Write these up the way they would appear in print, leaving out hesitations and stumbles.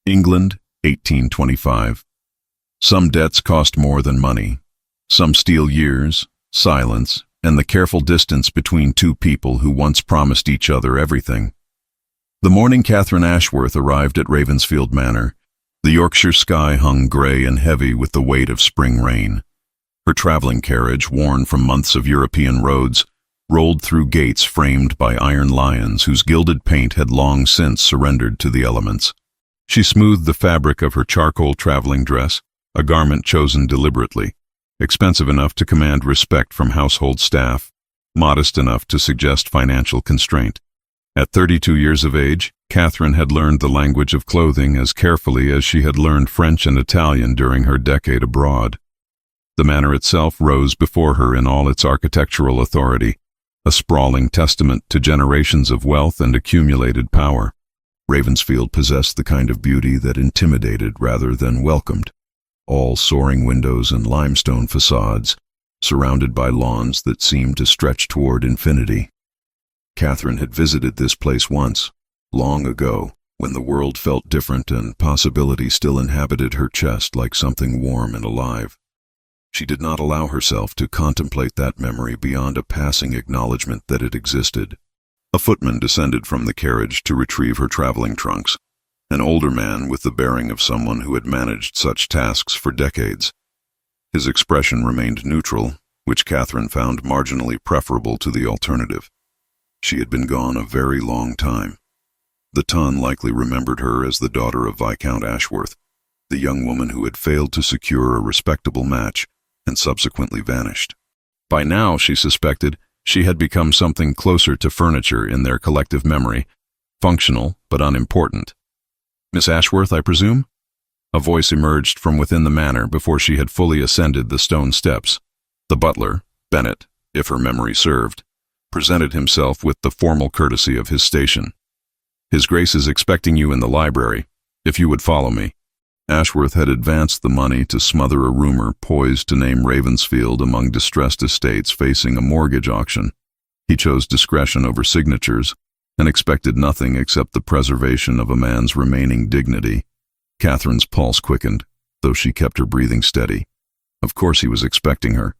England, 1825. Some debts cost more than money. Some steal years, silence, and the careful distance between two people who once promised each other everything. The morning Catherine Ashworth arrived at Ravensfield Manor, the Yorkshire sky hung grey and heavy with the weight of spring rain. Her travelling carriage, worn from months of European roads, rolled through gates framed by iron lions whose gilded paint had long since surrendered to the elements. She smoothed the fabric of her charcoal travelling dress, a garment chosen deliberately, expensive enough to command respect from household staff, modest enough to suggest financial constraint. At 32 years of age, Catherine had learned the language of clothing as carefully as she had learned French and Italian during her decade abroad. The manor itself rose before her in all its architectural authority, a sprawling testament to generations of wealth and accumulated power. Ravensfield possessed the kind of beauty that intimidated rather than welcomed. All soaring windows and limestone facades, surrounded by lawns that seemed to stretch toward infinity. Catherine had visited this place once, long ago, when the world felt different and possibility still inhabited her chest like something warm and alive. She did not allow herself to contemplate that memory beyond a passing acknowledgement that it existed. A footman descended from the carriage to retrieve her traveling trunks, an older man with the bearing of someone who had managed such tasks for decades. His expression remained neutral, which Catherine found marginally preferable to the alternative. She had been gone a very long time. The ton likely remembered her as the daughter of Viscount Ashworth, the young woman who had failed to secure a respectable match and subsequently vanished. By now, she suspected, she had become something closer to furniture in their collective memory, functional but unimportant. "Miss Ashworth, I presume?" A voice emerged from within the manor before she had fully ascended the stone steps. The butler, Bennett, if her memory served, presented himself with the formal courtesy of his station. "His Grace is expecting you in the library, if you would follow me." Ashworth had advanced the money to smother a rumor poised to name Ravensfield among distressed estates facing a mortgage auction. He chose discretion over signatures and expected nothing except the preservation of a man's remaining dignity. Catherine's pulse quickened, though she kept her breathing steady. Of course he was expecting her.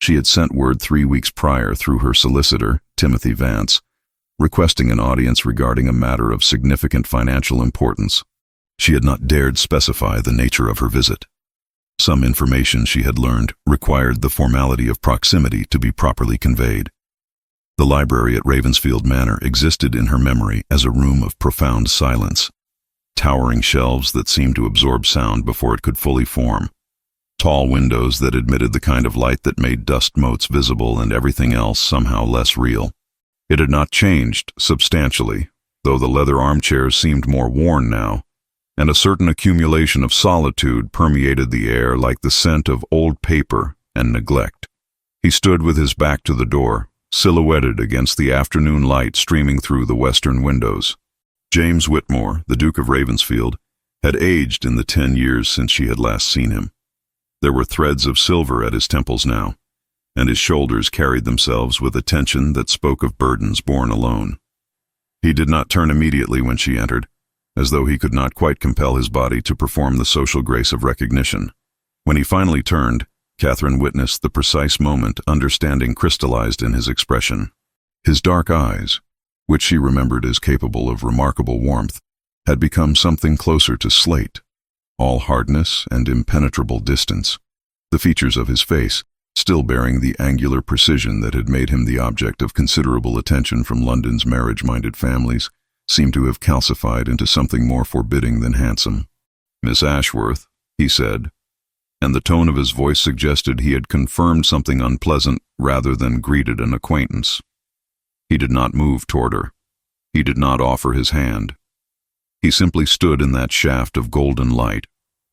She had sent word 3 weeks prior through her solicitor, Timothy Vance, requesting an audience regarding a matter of significant financial importance. She had not dared specify the nature of her visit. Some information she had learned required the formality of proximity to be properly conveyed. The library at Ravensfield Manor existed in her memory as a room of profound silence. Towering shelves that seemed to absorb sound before it could fully form. Tall windows that admitted the kind of light that made dust motes visible and everything else somehow less real. It had not changed substantially, though the leather armchairs seemed more worn now, and a certain accumulation of solitude permeated the air like the scent of old paper and neglect. He stood with his back to the door, silhouetted against the afternoon light streaming through the western windows. James Whitmore, the Duke of Ravensfield, had aged in the 10 years since she had last seen him. There were threads of silver at his temples now, and his shoulders carried themselves with a tension that spoke of burdens borne alone. He did not turn immediately when she entered, as though he could not quite compel his body to perform the social grace of recognition. When he finally turned, Catherine witnessed the precise moment understanding crystallized in his expression. His dark eyes, which she remembered as capable of remarkable warmth, had become something closer to slate, all hardness and impenetrable distance. The features of his face, still bearing the angular precision that had made him the object of considerable attention from London's marriage-minded families, seemed to have calcified into something more forbidding than handsome. "Miss Ashworth," he said, and the tone of his voice suggested he had confirmed something unpleasant rather than greeted an acquaintance. He did not move toward her. He did not offer his hand. He simply stood in that shaft of golden light,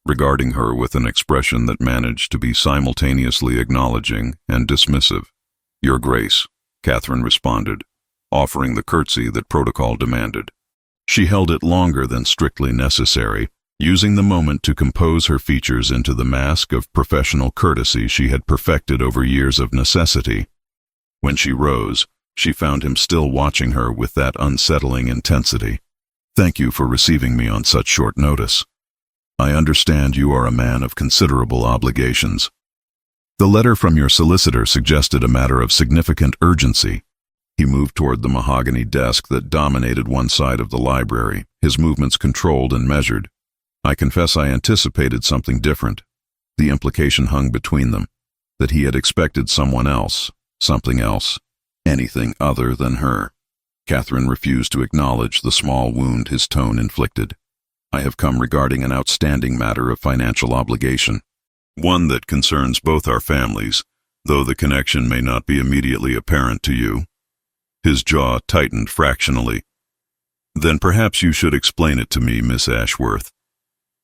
regarding her with an expression that managed to be simultaneously acknowledging and dismissive. "Your Grace," Catherine responded, offering the curtsy that protocol demanded. She held it longer than strictly necessary, using the moment to compose her features into the mask of professional courtesy she had perfected over years of necessity. When she rose, she found him still watching her with that unsettling intensity. "Thank you for receiving me on such short notice," I understand you are a man of considerable obligations. The letter from your solicitor suggested a matter of significant urgency. He moved toward the mahogany desk that dominated one side of the library, his movements controlled and measured. I confess I anticipated something different. The implication hung between them, that he had expected someone else, something else, anything other than her. Catherine refused to acknowledge the small wound his tone inflicted. I have come regarding an outstanding matter of financial obligation, one that concerns both our families, though the connection may not be immediately apparent to you. His jaw tightened fractionally. Then perhaps you should explain it to me, Miss Ashworth.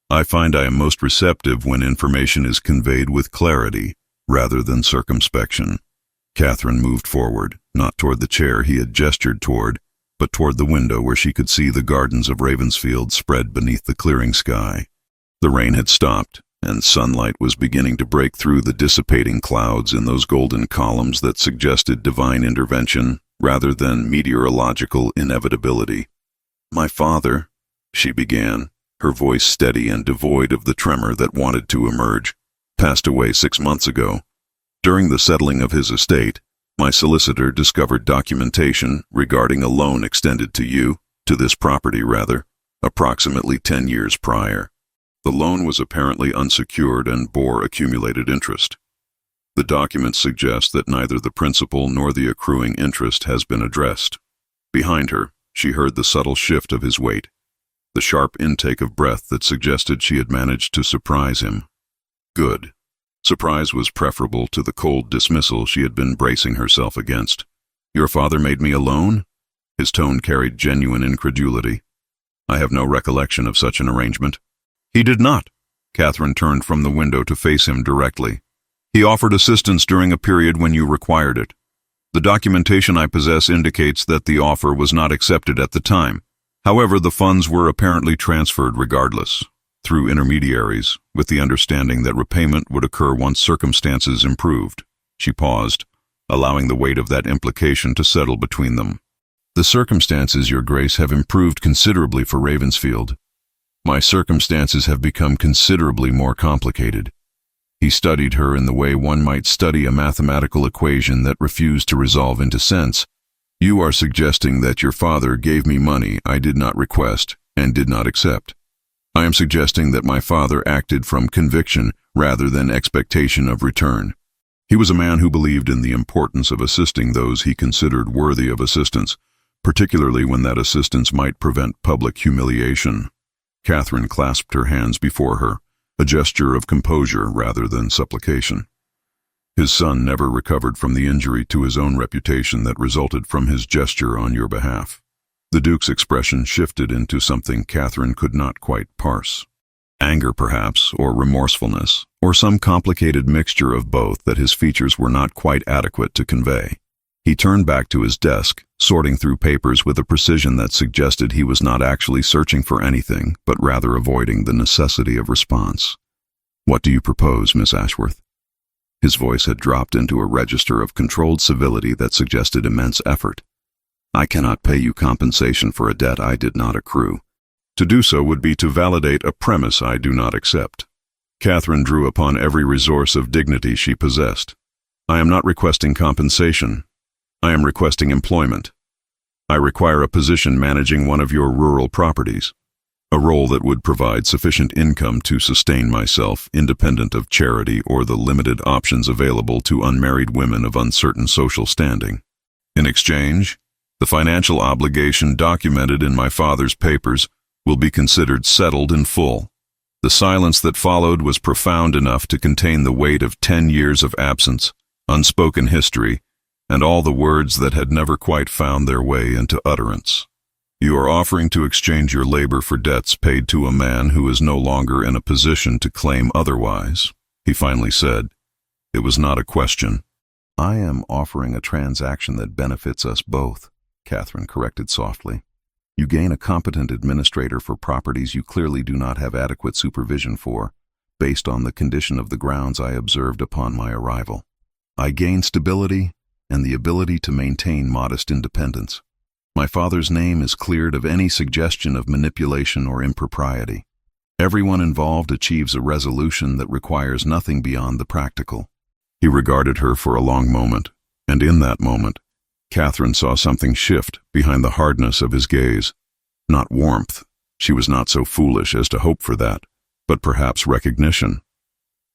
I find I am most receptive when information is conveyed with clarity rather than circumspection. Catherine moved forward, not toward the chair he had gestured toward, but toward the window where she could see the gardens of Ravensfield spread beneath the clearing sky. The rain had stopped, and sunlight was beginning to break through the dissipating clouds in those golden columns that suggested divine intervention rather than meteorological inevitability. "My father," she began, her voice steady and devoid of the tremor that wanted to emerge, "passed away 6 months ago. During the settling of his estate, my solicitor discovered documentation regarding a loan extended to this property, approximately 10 years prior. The loan was apparently unsecured and bore accumulated interest. The documents suggest that neither the principal nor the accruing interest has been addressed." Behind her, she heard the subtle shift of his weight, the sharp intake of breath that suggested she had managed to surprise him. Good. Surprise was preferable to the cold dismissal she had been bracing herself against. "Your father made me a loan?" His tone carried genuine incredulity. "I have no recollection of such an arrangement." "He did not." Catherine turned from the window to face him directly. "He offered assistance during a period when you required it. The documentation I possess indicates that the offer was not accepted at the time. However, the funds were apparently transferred regardless, through intermediaries, with the understanding that repayment would occur once circumstances improved." She paused, allowing the weight of that implication to settle between them. "The circumstances, Your Grace, have improved considerably for Ravensfield. My circumstances have become considerably more complicated." He studied her in the way one might study a mathematical equation that refused to resolve into sense. "You are suggesting that your father gave me money I did not request and did not accept. I am suggesting that my father acted from conviction rather than expectation of return. He was a man who believed in the importance of assisting those he considered worthy of assistance, particularly when that assistance might prevent public humiliation." Catherine clasped her hands before her, a gesture of composure rather than supplication. "His son never recovered from the injury to his own reputation that resulted from his gesture on your behalf." The Duke's expression shifted into something Catherine could not quite parse. Anger, perhaps, or remorsefulness, or some complicated mixture of both that his features were not quite adequate to convey. He turned back to his desk, sorting through papers with a precision that suggested he was not actually searching for anything, but rather avoiding the necessity of response. "What do you propose, Miss Ashworth?" His voice had dropped into a register of controlled civility that suggested immense effort. "I cannot pay you compensation for a debt I did not accrue. To do so would be to validate a premise I do not accept." Catherine drew upon every resource of dignity she possessed. "I am not requesting compensation. I am requesting employment. I require a position managing one of your rural properties, a role that would provide sufficient income to sustain myself, independent of charity or the limited options available to unmarried women of uncertain social standing. In exchange, the financial obligation documented in my father's papers will be considered settled in full." The silence that followed was profound enough to contain the weight of 10 years of absence, unspoken history, and all the words that had never quite found their way into utterance. "You are offering to exchange your labor for debts paid to a man who is no longer in a position to claim otherwise," he finally said. It was not a question. "I am offering a transaction that benefits us both," Catherine corrected softly. "You gain a competent administrator for properties you clearly do not have adequate supervision for, based on the condition of the grounds I observed upon my arrival. I gain stability and the ability to maintain modest independence. My father's name is cleared of any suggestion of manipulation or impropriety. Everyone involved achieves a resolution that requires nothing beyond the practical. He regarded her for a long moment, and in that moment, Catherine saw something shift behind the hardness of his gaze. Not warmth, she was not so foolish as to hope for that, but perhaps recognition.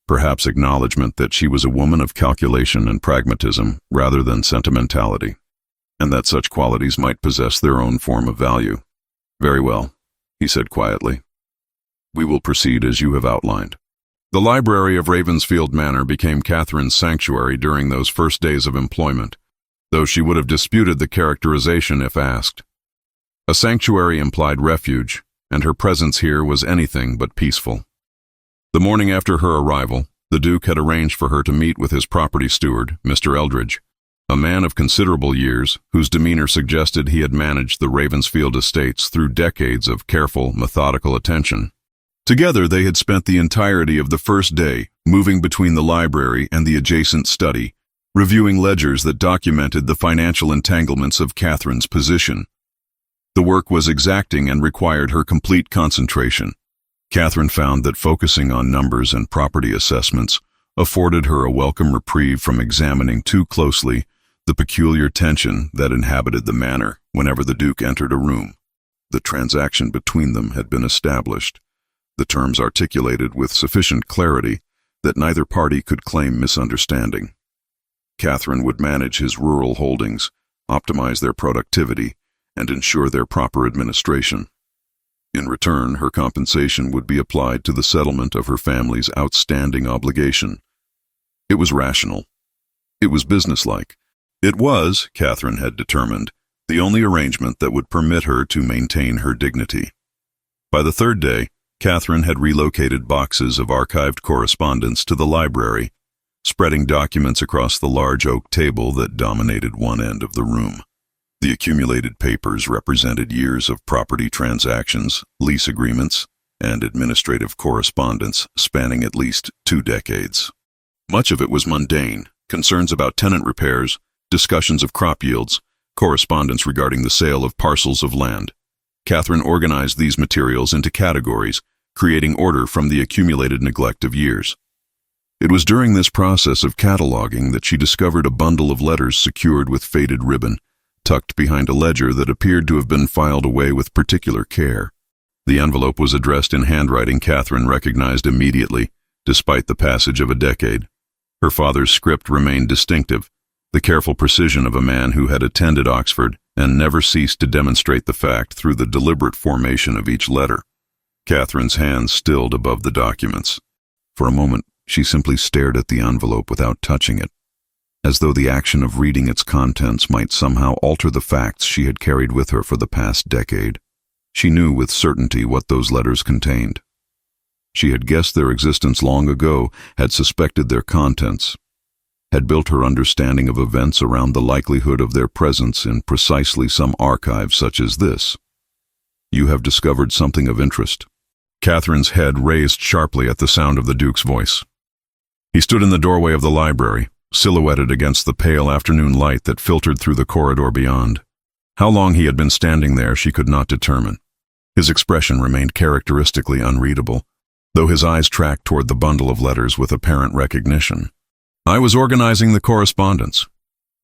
Perhaps acknowledgement that she was a woman of calculation and pragmatism rather than sentimentality, and that such qualities might possess their own form of value. "Very well," he said quietly. "We will proceed as you have outlined." The library of Ravensfield Manor became Catherine's sanctuary during those first days of employment, though she would have disputed the characterization if asked. A sanctuary implied refuge, and her presence here was anything but peaceful. The morning after her arrival, the Duke had arranged for her to meet with his property steward, Mr. Eldridge, a man of considerable years whose demeanor suggested he had managed the Ravensfield estates through decades of careful, methodical attention. Together they had spent the entirety of the first day moving between the library and the adjacent study, reviewing ledgers that documented the financial entanglements of Catherine's position. The work was exacting and required her complete concentration. Catherine found that focusing on numbers and property assessments afforded her a welcome reprieve from examining too closely the peculiar tension that inhabited the manor whenever the Duke entered a room. The transaction between them had been established, the terms articulated with sufficient clarity that neither party could claim misunderstanding. Catherine would manage his rural holdings, optimize their productivity, and ensure their proper administration. In return, her compensation would be applied to the settlement of her family's outstanding obligation. It was rational. It was businesslike. It was, Catherine had determined, the only arrangement that would permit her to maintain her dignity. By the third day, Catherine had relocated boxes of archived correspondence to the library, spreading documents across the large oak table that dominated one end of the room. The accumulated papers represented years of property transactions, lease agreements, and administrative correspondence spanning at least 2 decades. Much of it was mundane, concerns about tenant repairs, discussions of crop yields, correspondence regarding the sale of parcels of land. Catherine organized these materials into categories, creating order from the accumulated neglect of years. It was during this process of cataloging that she discovered a bundle of letters secured with faded ribbon, tucked behind a ledger that appeared to have been filed away with particular care. The envelope was addressed in handwriting Catherine recognized immediately, despite the passage of a decade. Her father's script remained distinctive, the careful precision of a man who had attended Oxford and never ceased to demonstrate the fact through the deliberate formation of each letter. Catherine's hands stilled above the documents. For a moment, she simply stared at the envelope without touching it, as though the action of reading its contents might somehow alter the facts she had carried with her for the past decade. She knew with certainty what those letters contained. She had guessed their existence long ago, had suspected their contents, had built her understanding of events around the likelihood of their presence in precisely some archive such as this. "You have discovered something of interest." Catherine's head raised sharply at the sound of the Duke's voice. He stood in the doorway of the library, silhouetted against the pale afternoon light that filtered through the corridor beyond. How long he had been standing there she could not determine. His expression remained characteristically unreadable, though his eyes tracked toward the bundle of letters with apparent recognition. "I was organizing the correspondence,"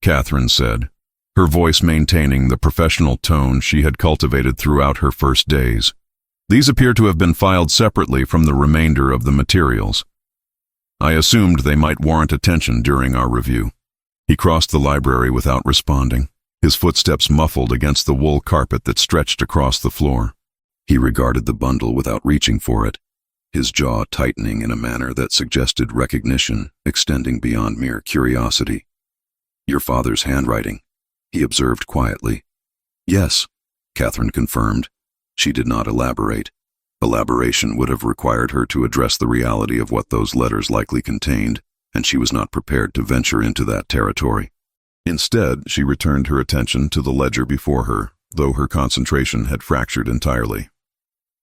Catherine said, her voice maintaining the professional tone she had cultivated throughout her first days. "These appear to have been filed separately from the remainder of the materials. I assumed they might warrant attention during our review." He crossed the library without responding, his footsteps muffled against the wool carpet that stretched across the floor. He regarded the bundle without reaching for it, his jaw tightening in a manner that suggested recognition extending beyond mere curiosity. "Your father's handwriting," he observed quietly. "Yes," Catherine confirmed. She did not elaborate. Elaboration would have required her to address the reality of what those letters likely contained, and she was not prepared to venture into that territory. Instead, she returned her attention to the ledger before her, though her concentration had fractured entirely.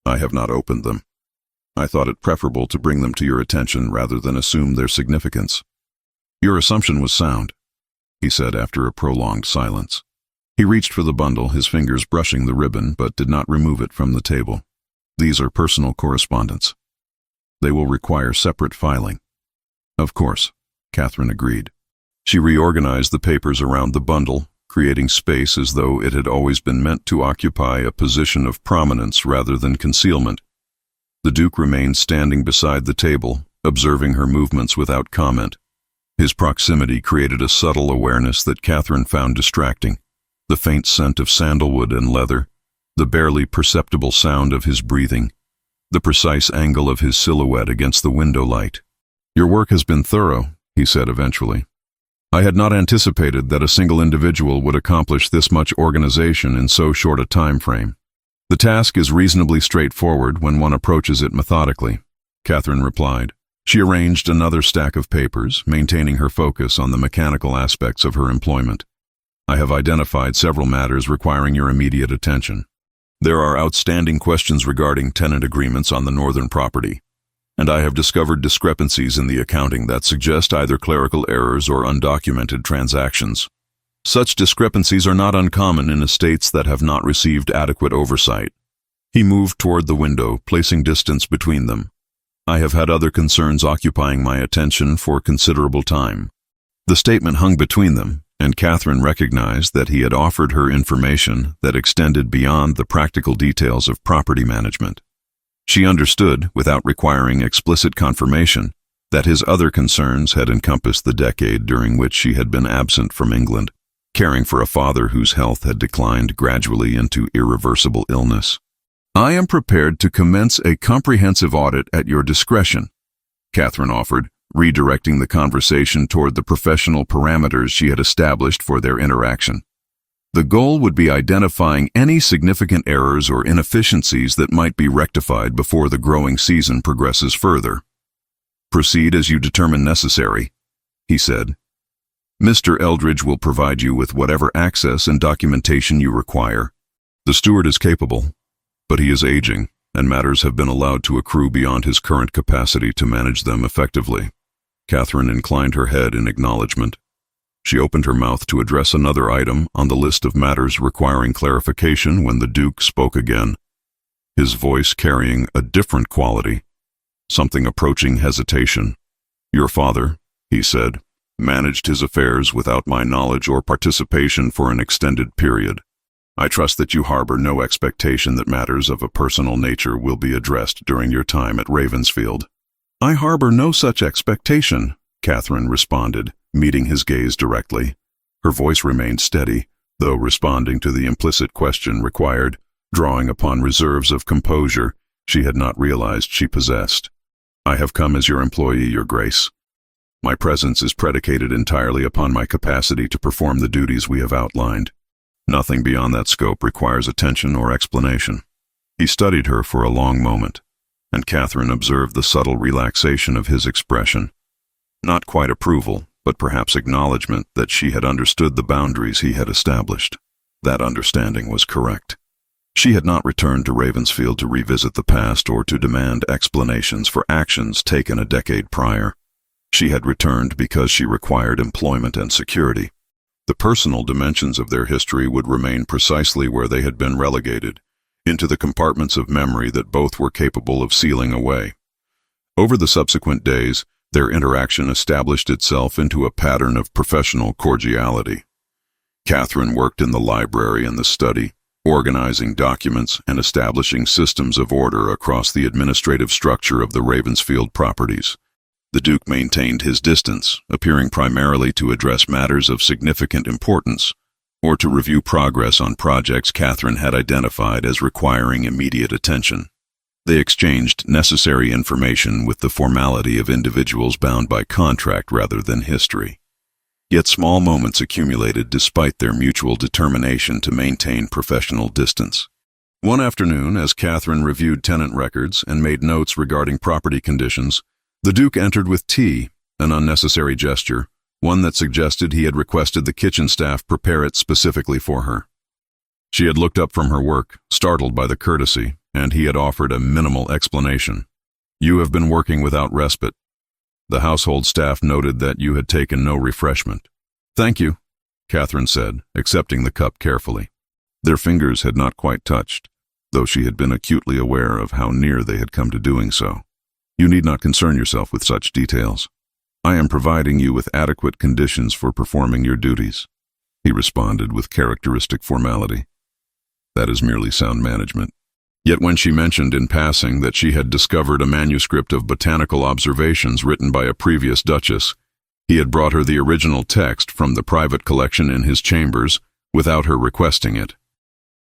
"I have not opened them. I thought it preferable to bring them to your attention rather than assume their significance." "Your assumption was sound," he said after a prolonged silence. He reached for the bundle, his fingers brushing the ribbon, but did not remove it from the table. These are personal correspondence. They will require separate filing. Of course, Catherine agreed. She reorganized the papers around the bundle, creating space as though it had always been meant to occupy a position of prominence rather than concealment. The Duke remained standing beside the table, observing her movements without comment. His proximity created a subtle awareness that Catherine found distracting. The faint scent of sandalwood and leather, the barely perceptible sound of his breathing, the precise angle of his silhouette against the window light. "Your work has been thorough," he said eventually. "I had not anticipated that a single individual would accomplish this much organization in so short a time frame." "The task is reasonably straightforward when one approaches it methodically," Catherine replied. She arranged another stack of papers, maintaining her focus on the mechanical aspects of her employment. "I have identified several matters requiring your immediate attention. There are outstanding questions regarding tenant agreements on the northern property, and I have discovered discrepancies in the accounting that suggest either clerical errors or undocumented transactions. Such discrepancies are not uncommon in estates that have not received adequate oversight." He moved toward the window, placing distance between them. "I have had other concerns occupying my attention for considerable time." The statement hung between them, and Catherine recognized that he had offered her information that extended beyond the practical details of property management. She understood, without requiring explicit confirmation, that his other concerns had encompassed the decade during which she had been absent from England, caring for a father whose health had declined gradually into irreversible illness. "I am prepared to commence a comprehensive audit at your discretion," Catherine offered, redirecting the conversation toward the professional parameters she had established for their interaction. "The goal would be identifying any significant errors or inefficiencies that might be rectified before the growing season progresses further." "Proceed as you determine necessary," he said. "Mr. Eldridge will provide you with whatever access and documentation you require. The steward is capable, but he is aging, and matters have been allowed to accrue beyond his current capacity to manage them effectively." Catherine inclined her head in acknowledgement. She opened her mouth to address another item on the list of matters requiring clarification when the Duke spoke again, his voice carrying a different quality, something approaching hesitation. "Your father," he said, "managed his affairs without my knowledge or participation for an extended period. I trust that you harbor no expectation that matters of a personal nature will be addressed during your time at Ravensfield." "I harbor no such expectation," Catherine responded, meeting his gaze directly. Her voice remained steady, though responding to the implicit question required, drawing upon reserves of composure she had not realized she possessed. "I have come as your employee, Your Grace. My presence is predicated entirely upon my capacity to perform the duties we have outlined. Nothing beyond that scope requires attention or explanation." He studied her for a long moment, and Catherine observed the subtle relaxation of his expression. Not quite approval, but perhaps acknowledgement that she had understood the boundaries he had established. That understanding was correct. She had not returned to Ravensfield to revisit the past or to demand explanations for actions taken a decade prior. She had returned because she required employment and security. The personal dimensions of their history would remain precisely where they had been relegated, into the compartments of memory that both were capable of sealing away. Over the subsequent days, their interaction established itself into a pattern of professional cordiality. Catherine worked in the library and the study, organizing documents and establishing systems of order across the administrative structure of the Ravensfield properties. The Duke maintained his distance, appearing primarily to address matters of significant importance, or to review progress on projects Catherine had identified as requiring immediate attention. They exchanged necessary information with the formality of individuals bound by contract rather than history. Yet small moments accumulated despite their mutual determination to maintain professional distance. One afternoon, as Catherine reviewed tenant records and made notes regarding property conditions, the Duke entered with tea, an unnecessary gesture, one that suggested he had requested the kitchen staff prepare it specifically for her. She had looked up from her work, startled by the courtesy, and he had offered a minimal explanation. "You have been working without respite. The household staff noted that you had taken no refreshment." "Thank you," Catherine said, accepting the cup carefully. Their fingers had not quite touched. though she had been acutely aware of how near they had come to doing so. "You need not concern yourself with such details. I am providing you with adequate conditions for performing your duties," he responded with characteristic formality. "That is merely sound management." Yet when she mentioned in passing that she had discovered a manuscript of botanical observations written by a previous duchess, he had brought her the original text from the private collection in his chambers without her requesting it.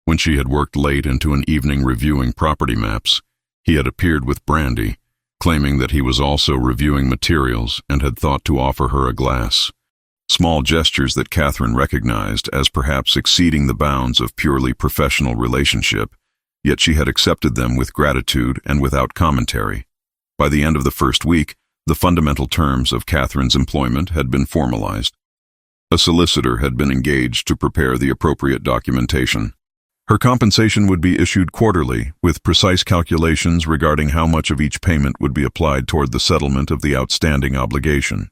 When she had worked late into an evening reviewing property maps, he had appeared with brandy, claiming that he was also reviewing materials and had thought to offer her a glass. Small gestures that Catherine recognized as perhaps exceeding the bounds of purely professional relationship, yet she had accepted them with gratitude and without commentary. By the end of the first week, the fundamental terms of Catherine's employment had been formalized. A solicitor had been engaged to prepare the appropriate documentation. Her compensation would be issued quarterly, with precise calculations regarding how much of each payment would be applied toward the settlement of the outstanding obligation.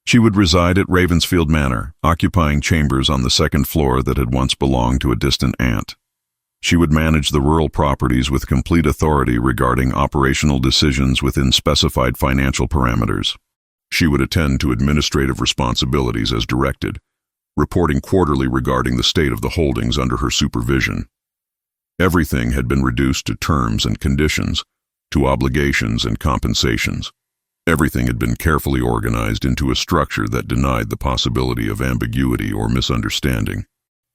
She would reside at Ravensfield Manor, occupying chambers on the second floor that had once belonged to a distant aunt. She would manage the rural properties with complete authority regarding operational decisions within specified financial parameters. She would attend to administrative responsibilities as directed, reporting quarterly regarding the state of the holdings under her supervision. Everything had been reduced to terms and conditions, to obligations and compensations. Everything had been carefully organized into a structure that denied the possibility of ambiguity or misunderstanding.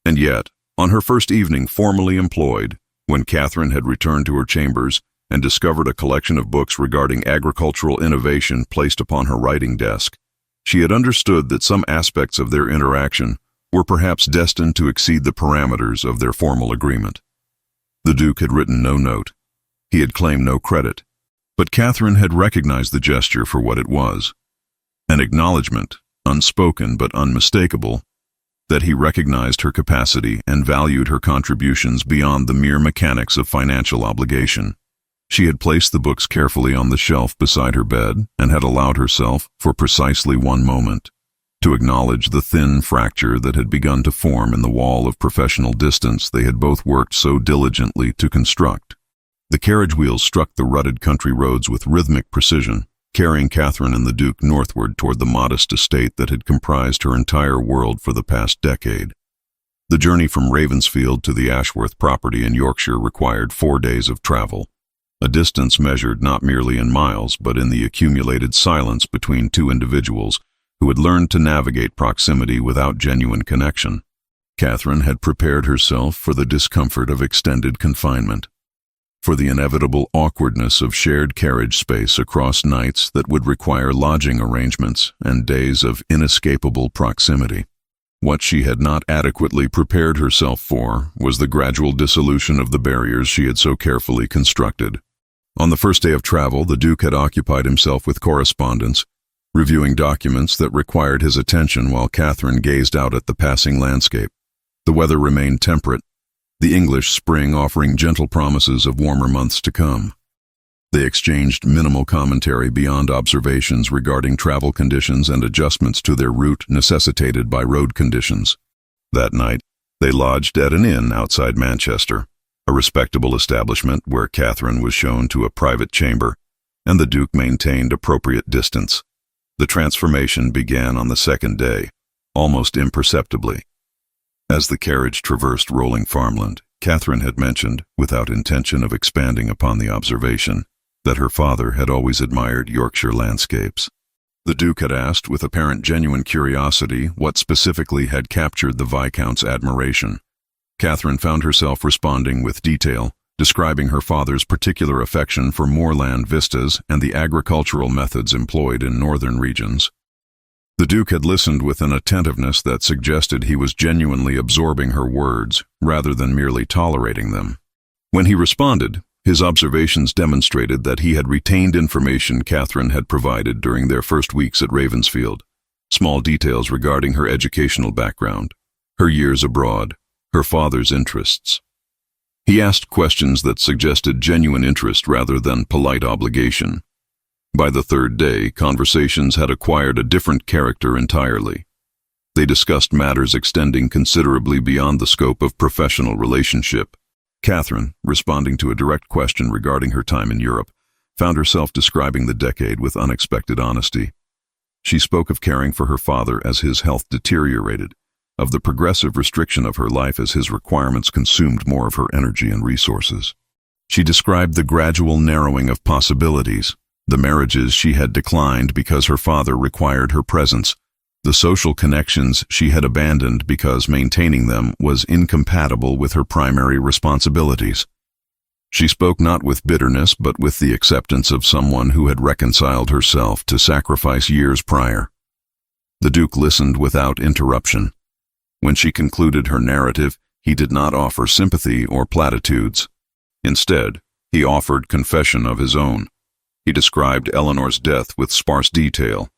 And yet, on her first evening formally employed, when Catherine had returned to her chambers and discovered a collection of books regarding agricultural innovation placed upon her writing desk, she had understood that some aspects of their interaction were perhaps destined to exceed the parameters of their formal agreement. The Duke had written no note. He had claimed no credit. But Catherine had recognized the gesture for what it was, an acknowledgement, unspoken but unmistakable, that he recognized her capacity and valued her contributions beyond the mere mechanics of financial obligation. She had placed the books carefully on the shelf beside her bed and had allowed herself, for precisely one moment, to acknowledge the thin fracture that had begun to form in the wall of professional distance they had both worked so diligently to construct. The carriage wheels struck the rutted country roads with rhythmic precision, carrying Catherine and the Duke northward toward the modest estate that had comprised her entire world for the past decade. The journey from Ravensfield to the Ashworth property in Yorkshire required 4 days of travel, a distance measured not merely in miles but in the accumulated silence between two individuals who had learned to navigate proximity without genuine connection. Catherine had prepared herself for the discomfort of extended confinement, for the inevitable awkwardness of shared carriage space across nights that would require lodging arrangements and days of inescapable proximity. What she had not adequately prepared herself for was the gradual dissolution of the barriers she had so carefully constructed. On the first day of travel, the Duke had occupied himself with correspondence, reviewing documents that required his attention while Catherine gazed out at the passing landscape. The weather remained temperate, the English spring offering gentle promises of warmer months to come. They exchanged minimal commentary beyond observations regarding travel conditions and adjustments to their route necessitated by road conditions. That night, they lodged at an inn outside Manchester, a respectable establishment where Catherine was shown to a private chamber, and the Duke maintained appropriate distance. The transformation began on the second day, almost imperceptibly. As the carriage traversed rolling farmland, Catherine had mentioned, without intention of expanding upon the observation, that her father had always admired Yorkshire landscapes. The Duke had asked with apparent genuine curiosity what specifically had captured the Viscount's admiration. Catherine found herself responding with detail, describing her father's particular affection for moorland vistas and the agricultural methods employed in northern regions. The Duke had listened with an attentiveness that suggested he was genuinely absorbing her words, rather than merely tolerating them. When he responded, his observations demonstrated that he had retained information Catherine had provided during their first weeks at Ravensfield, small details regarding her educational background, her years abroad, her father's interests. He asked questions that suggested genuine interest rather than polite obligation. By the third day, conversations had acquired a different character entirely. They discussed matters extending considerably beyond the scope of professional relationship. Catherine, responding to a direct question regarding her time in Europe, found herself describing the decade with unexpected honesty. She spoke of caring for her father as his health deteriorated, of the progressive restriction of her life as his requirements consumed more of her energy and resources. She described the gradual narrowing of possibilities, the marriages she had declined because her father required her presence, the social connections she had abandoned because maintaining them was incompatible with her primary responsibilities. She spoke not with bitterness but with the acceptance of someone who had reconciled herself to sacrifice years prior. The Duke listened without interruption. When she concluded her narrative, he did not offer sympathy or platitudes. Instead, he offered confession of his own. He described Eleanor's death with sparse detail,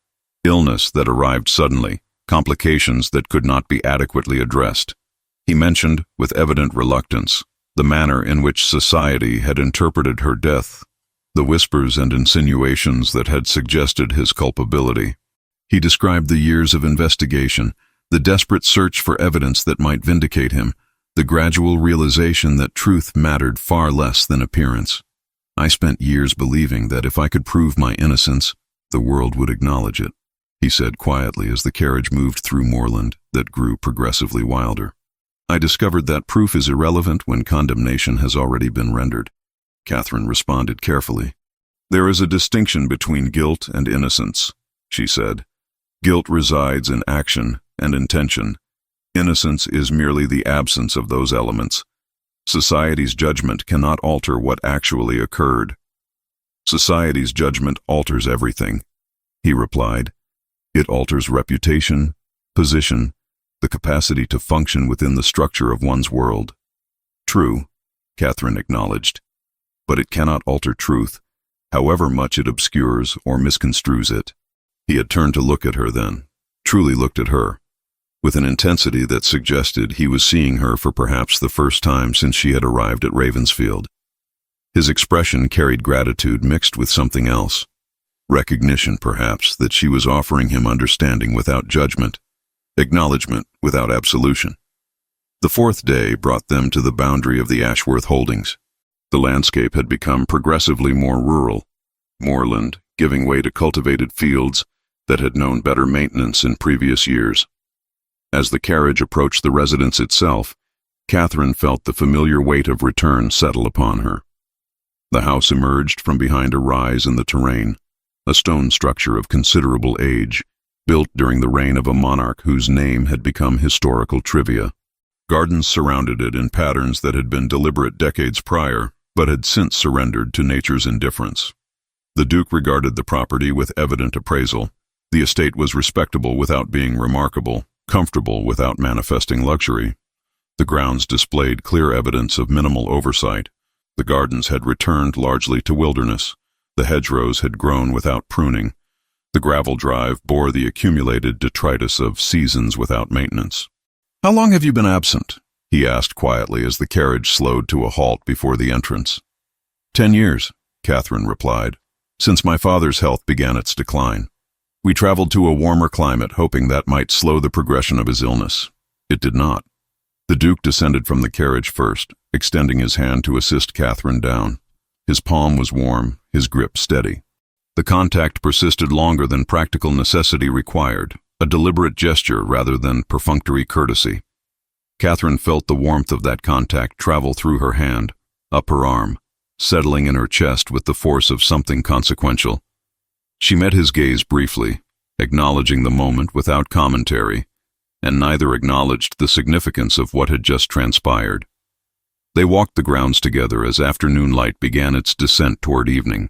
illness that arrived suddenly, complications that could not be adequately addressed. He mentioned, with evident reluctance, the manner in which society had interpreted her death, the whispers and insinuations that had suggested his culpability. He described the years of investigation, the desperate search for evidence that might vindicate him, the gradual realization that truth mattered far less than appearance. I spent years believing that if I could prove my innocence, the world would acknowledge it, he said quietly as the carriage moved through moorland that grew progressively wilder. I discovered that proof is irrelevant when condemnation has already been rendered. Catherine responded carefully. There is a distinction between guilt and innocence, she said. Guilt resides in action and intention. Innocence is merely the absence of those elements. Society's judgment cannot alter what actually occurred. Society's judgment alters everything, he replied. It alters reputation, position, the capacity to function within the structure of one's world. True, Catherine acknowledged, but it cannot alter truth, however much it obscures or misconstrues it. He had turned to look at her then, truly looked at her, with an intensity that suggested he was seeing her for perhaps the first time since she had arrived at Ravensfield. His expression carried gratitude mixed with something else, recognition perhaps that she was offering him understanding without judgment, acknowledgement without absolution. The fourth day brought them to the boundary of the Ashworth holdings. The landscape had become progressively more rural, moorland giving way to cultivated fields that had known better maintenance in previous years. As the carriage approached the residence itself, Catherine felt the familiar weight of return settle upon her. The house emerged from behind a rise in the terrain, a stone structure of considerable age, built during the reign of a monarch whose name had become historical trivia. Gardens surrounded it in patterns that had been deliberate decades prior, but had since surrendered to nature's indifference. The Duke regarded the property with evident appraisal. The estate was respectable without being remarkable, comfortable without manifesting luxury. The grounds displayed clear evidence of minimal oversight. The gardens had returned largely to wilderness. The hedgerows had grown without pruning. The gravel drive bore the accumulated detritus of seasons without maintenance. "How long have you been absent?" he asked quietly as the carriage slowed to a halt before the entrance. 10 years, Catherine replied, "since my father's health began its decline. We traveled to a warmer climate, hoping that might slow the progression of his illness. It did not." The Duke descended from the carriage first, extending his hand to assist Catherine down. His palm was warm, his grip steady. The contact persisted longer than practical necessity required, a deliberate gesture rather than perfunctory courtesy. Catherine felt the warmth of that contact travel through her hand, up her arm, settling in her chest with the force of something consequential. She met his gaze briefly, acknowledging the moment without commentary, and neither acknowledged the significance of what had just transpired. They walked the grounds together as afternoon light began its descent toward evening.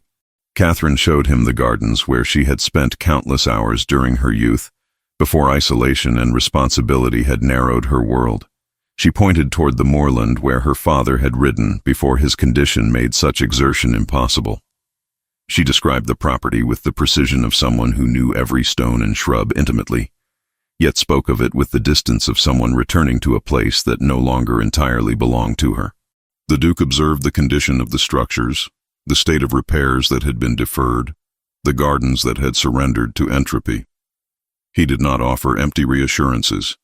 Catherine showed him the gardens where she had spent countless hours during her youth, before isolation and responsibility had narrowed her world. She pointed toward the moorland where her father had ridden before his condition made such exertion impossible. She described the property with the precision of someone who knew every stone and shrub intimately, yet spoke of it with the distance of someone returning to a place that no longer entirely belonged to her. The Duke observed the condition of the structures, the state of repairs that had been deferred, the gardens that had surrendered to entropy. He did not offer empty reassurances.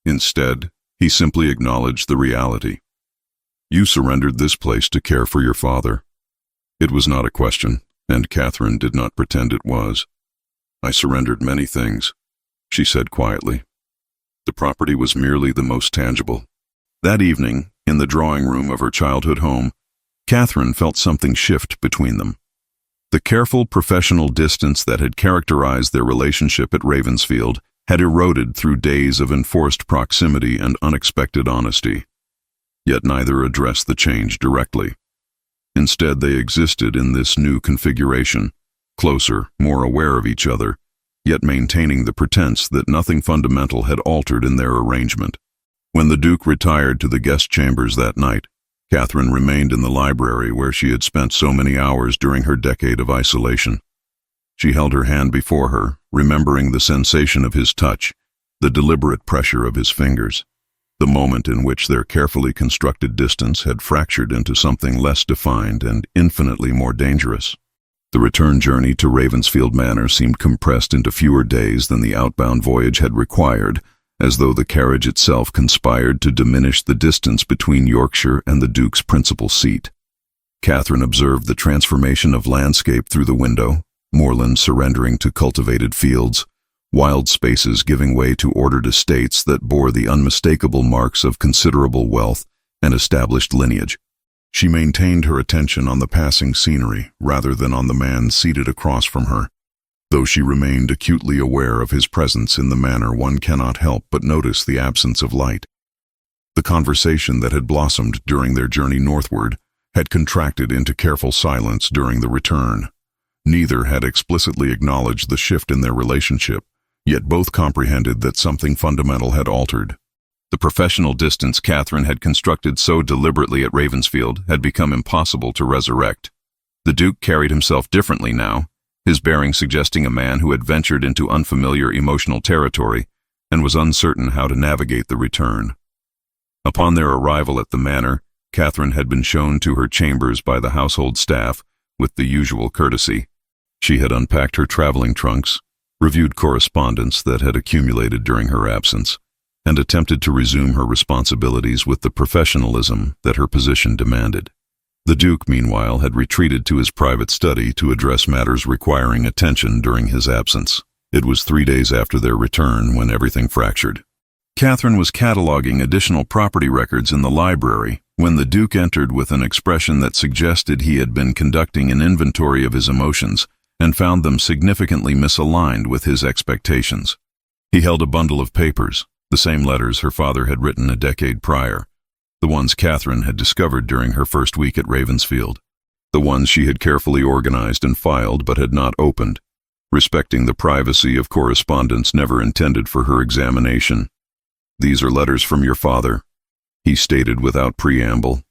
Instead, he simply acknowledged the reality. You surrendered this place to care for your father. It was not a question, and Catherine did not pretend it was. I surrendered many things, she said quietly. The property was merely the most tangible. That evening, in the drawing room of her childhood home, Catherine felt something shift between them. The careful professional distance that had characterized their relationship at Ravensfield had eroded through days of enforced proximity and unexpected honesty. Yet neither addressed the change directly. Instead, they existed in this new configuration, closer, more aware of each other, yet maintaining the pretense that nothing fundamental had altered in their arrangement. When the Duke retired to the guest chambers that night, Catherine remained in the library where she had spent so many hours during her decade of isolation. She held her hand before her, remembering the sensation of his touch, the deliberate pressure of his fingers, the moment in which their carefully constructed distance had fractured into something less defined and infinitely more dangerous. The return journey to Ravensfield Manor seemed compressed into fewer days than the outbound voyage had required, as though the carriage itself conspired to diminish the distance between Yorkshire and the Duke's principal seat. Catherine observed the transformation of landscape through the window, moorland surrendering to cultivated fields, wild spaces giving way to ordered estates that bore the unmistakable marks of considerable wealth and established lineage. She maintained her attention on the passing scenery rather than on the man seated across from her. Though she remained acutely aware of his presence in the manor, one cannot help but notice the absence of light. The conversation that had blossomed during their journey northward had contracted into careful silence during the return. Neither had explicitly acknowledged the shift in their relationship, yet both comprehended that something fundamental had altered. The professional distance Catherine had constructed so deliberately at Ravensfield had become impossible to resurrect. The Duke carried himself differently now, his bearing suggesting a man who had ventured into unfamiliar emotional territory and was uncertain how to navigate the return. Upon their arrival at the manor, Catherine had been shown to her chambers by the household staff with the usual courtesy. She had unpacked her traveling trunks, reviewed correspondence that had accumulated during her absence, and attempted to resume her responsibilities with the professionalism that her position demanded. The Duke, meanwhile, had retreated to his private study to address matters requiring attention during his absence. It was 3 days after their return when everything fractured. Catherine was cataloging additional property records in the library when the Duke entered with an expression that suggested he had been conducting an inventory of his emotions and found them significantly misaligned with his expectations. He held a bundle of papers, the same letters her father had written a decade prior, the ones Catherine had discovered during her first week at Ravensfield, the ones she had carefully organized and filed but had not opened, respecting the privacy of correspondence never intended for her examination. "These are letters from your father," he stated without preamble.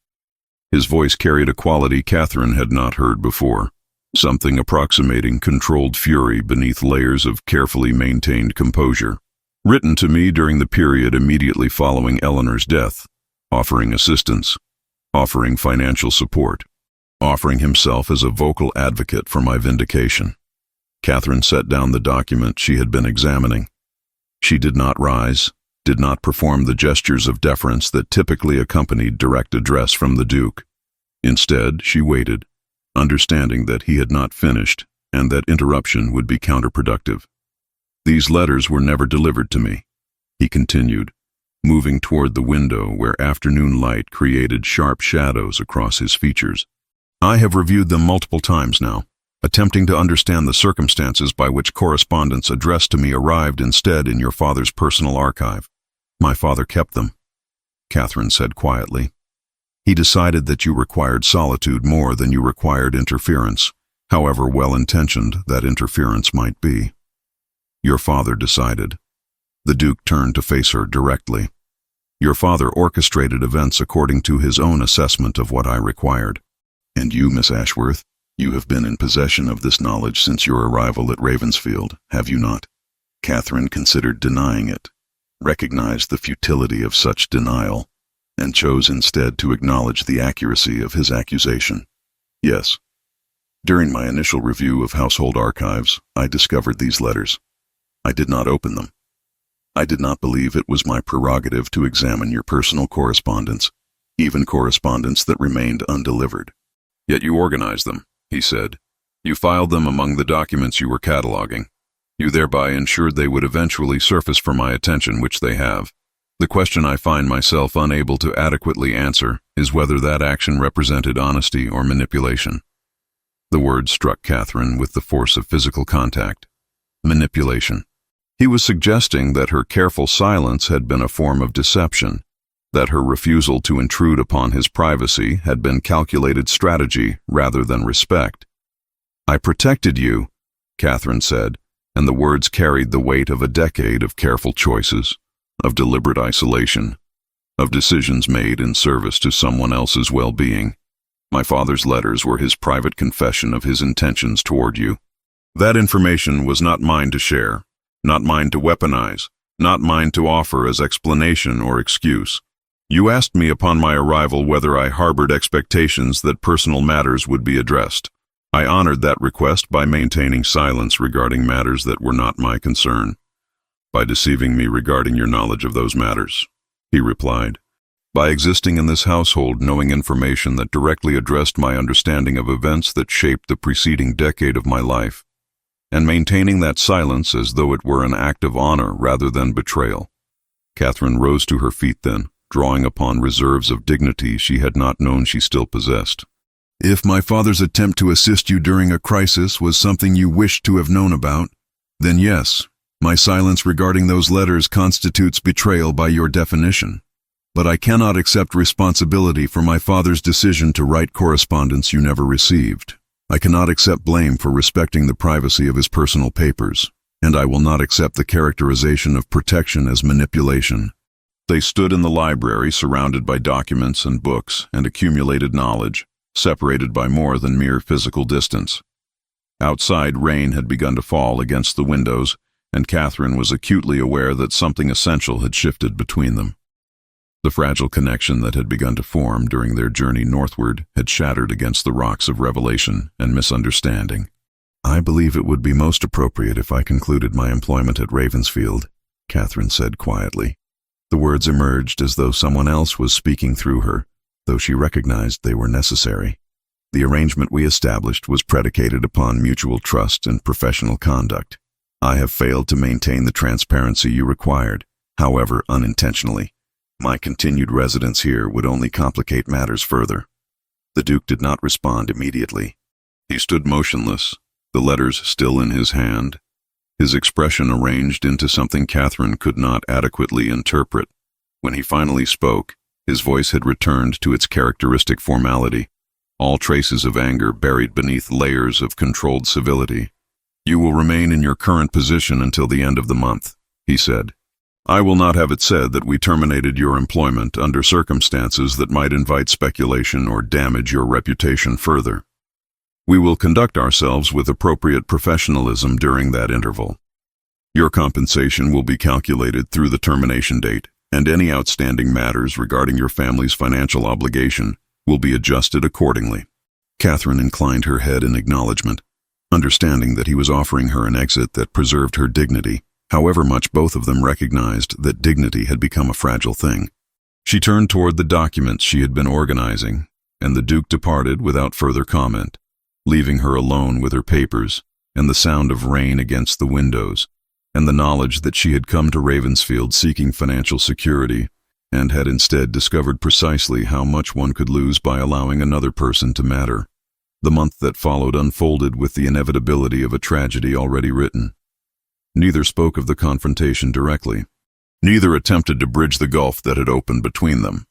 His voice carried a quality Catherine had not heard before, something approximating controlled fury beneath layers of carefully maintained composure. "Written to me during the period immediately following Eleanor's death, offering assistance, offering financial support, offering himself as a vocal advocate for my vindication." Catherine set down the document she had been examining. She did not rise, did not perform the gestures of deference that typically accompanied direct address from the Duke. Instead, she waited, understanding that he had not finished and that interruption would be counterproductive. "These letters were never delivered to me," he continued, moving toward the window where afternoon light created sharp shadows across his features. "I have reviewed them multiple times now, attempting to understand the circumstances by which correspondence addressed to me arrived instead in your father's personal archive. My father kept them," Catherine said quietly. "He decided that you required solitude more than you required interference, however well-intentioned that interference might be. Your father decided." The Duke turned to face her directly. "Your father orchestrated events according to his own assessment of what I required. And you, Miss Ashworth, you have been in possession of this knowledge since your arrival at Ravensfield, have you not?" Catherine considered denying it, recognized the futility of such denial, and chose instead to acknowledge the accuracy of his accusation. "Yes. During my initial review of household archives, I discovered these letters. I did not open them. I did not believe it was my prerogative to examine your personal correspondence, even correspondence that remained undelivered. Yet you organized them, he said. You filed them among the documents you were cataloging. You thereby ensured they would eventually surface for my attention, which they have. The question I find myself unable to adequately answer is whether that action represented honesty or manipulation. The word struck Catherine with the force of physical contact. Manipulation. He was suggesting that her careful silence had been a form of deception, that her refusal to intrude upon his privacy had been calculated strategy rather than respect. I protected you, Catherine said, and the words carried the weight of a decade of careful choices, of deliberate isolation, of decisions made in service to someone else's well-being. My father's letters were his private confession of his intentions toward you. That information was not mine to share, not mine to weaponize, not mine to offer as explanation or excuse. You asked me upon my arrival whether I harbored expectations that personal matters would be addressed. I honored that request by maintaining silence regarding matters that were not my concern. By deceiving me regarding your knowledge of those matters, he replied. By existing in this household knowing information that directly addressed my understanding of events that shaped the preceding decade of my life, and maintaining that silence as though it were an act of honor rather than betrayal. Catherine rose to her feet then, drawing upon reserves of dignity she had not known she still possessed. If my father's attempt to assist you during a crisis was something you wished to have known about, then yes, my silence regarding those letters constitutes betrayal by your definition. But I cannot accept responsibility for my father's decision to write correspondence you never received. I cannot accept blame for respecting the privacy of his personal papers, and I will not accept the characterization of protection as manipulation. They stood in the library surrounded by documents and books and accumulated knowledge, separated by more than mere physical distance. Outside, rain had begun to fall against the windows, and Catherine was acutely aware that something essential had shifted between them. The fragile connection that had begun to form during their journey northward had shattered against the rocks of revelation and misunderstanding. I believe it would be most appropriate if I concluded my employment at Ravensfield, Catherine said quietly. The words emerged as though someone else was speaking through her, though she recognized they were necessary. The arrangement we established was predicated upon mutual trust and professional conduct. I have failed to maintain the transparency you required, however unintentionally. My continued residence here would only complicate matters further. The Duke did not respond immediately. He stood motionless, the letters still in his hand, his expression arranged into something Catherine could not adequately interpret. When he finally spoke, his voice had returned to its characteristic formality, all traces of anger buried beneath layers of controlled civility. You will remain in your current position until the end of the month, he said. I will not have it said that we terminated your employment under circumstances that might invite speculation or damage your reputation further. We will conduct ourselves with appropriate professionalism during that interval. Your compensation will be calculated through the termination date, and any outstanding matters regarding your family's financial obligation will be adjusted accordingly. Catherine inclined her head in acknowledgement, understanding that he was offering her an exit that preserved her dignity, however much both of them recognized that dignity had become a fragile thing. She turned toward the documents she had been organizing, and the Duke departed without further comment, leaving her alone with her papers and the sound of rain against the windows, and the knowledge that she had come to Ravensfield seeking financial security and had instead discovered precisely how much one could lose by allowing another person to matter. The month that followed unfolded with the inevitability of a tragedy already written. Neither spoke of the confrontation directly. Neither attempted to bridge the gulf that had opened between them.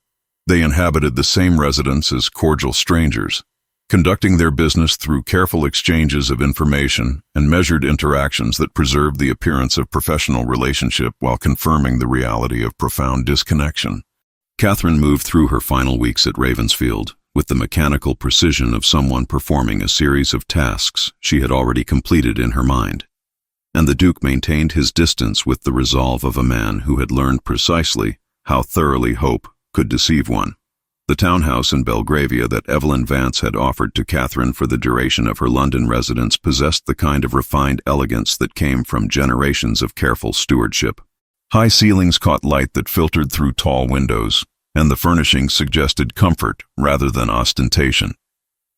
They inhabited the same residence as cordial strangers, conducting their business through careful exchanges of information and measured interactions that preserved the appearance of professional relationship while confirming the reality of profound disconnection. Catherine moved through her final weeks at Ravensfield with the mechanical precision of someone performing a series of tasks she had already completed in her mind. And the Duke maintained his distance with the resolve of a man who had learned precisely how thoroughly hope could deceive one. The townhouse in Belgravia that Evelyn Vance had offered to Catherine for the duration of her London residence possessed the kind of refined elegance that came from generations of careful stewardship. High ceilings caught light that filtered through tall windows, and the furnishings suggested comfort rather than ostentation.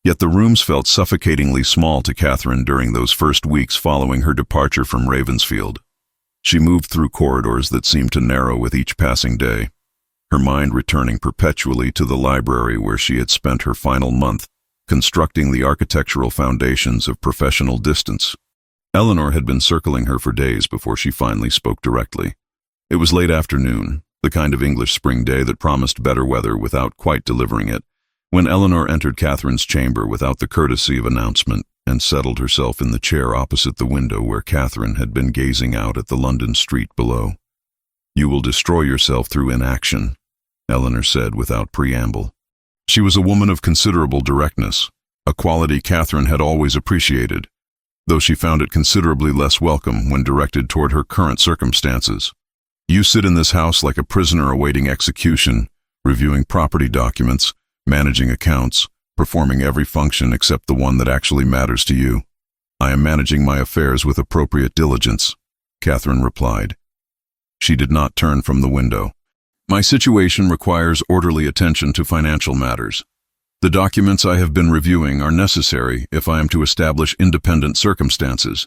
Yet the rooms felt suffocatingly small to Catherine during those first weeks following her departure from Ravensfield. She moved through corridors that seemed to narrow with each passing day, her mind returning perpetually to the library where she had spent her final month constructing the architectural foundations of professional distance. Eleanor had been circling her for days before she finally spoke directly. It was late afternoon, the kind of English spring day that promised better weather without quite delivering it, when Eleanor entered Catherine's chamber without the courtesy of announcement and settled herself in the chair opposite the window where Catherine had been gazing out at the London street below. "You will destroy yourself through inaction," Eleanor said without preamble. She was a woman of considerable directness, a quality Catherine had always appreciated, though she found it considerably less welcome when directed toward her current circumstances. "You sit in this house like a prisoner awaiting execution, reviewing property documents, managing accounts, performing every function except the one that actually matters to you." "I am managing my affairs with appropriate diligence," Catherine replied. She did not turn from the window. "My situation requires orderly attention to financial matters. The documents I have been reviewing are necessary if I am to establish independent circumstances.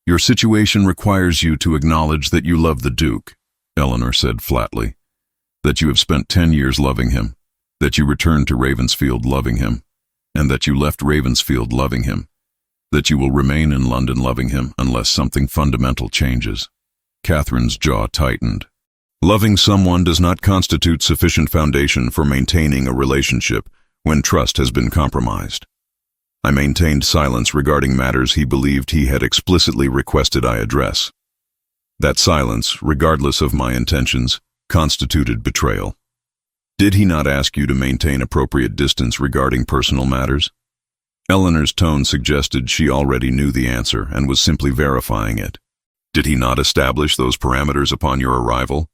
Your situation requires you to acknowledge that you love the Duke," Eleanor said flatly, "that you have spent 10 years loving him, that you returned to Ravensfield loving him, and that you left Ravensfield loving him, that you will remain in London loving him unless something fundamental changes." Catherine's jaw tightened. Loving someone does not constitute sufficient foundation for maintaining a relationship when trust has been compromised. I maintained silence regarding matters he believed he had explicitly requested I address. That silence, regardless of my intentions, constituted betrayal. "Did he not ask you to maintain appropriate distance regarding personal matters?" Eleanor's tone suggested she already knew the answer and was simply verifying it. "Did he not establish those parameters upon your arrival?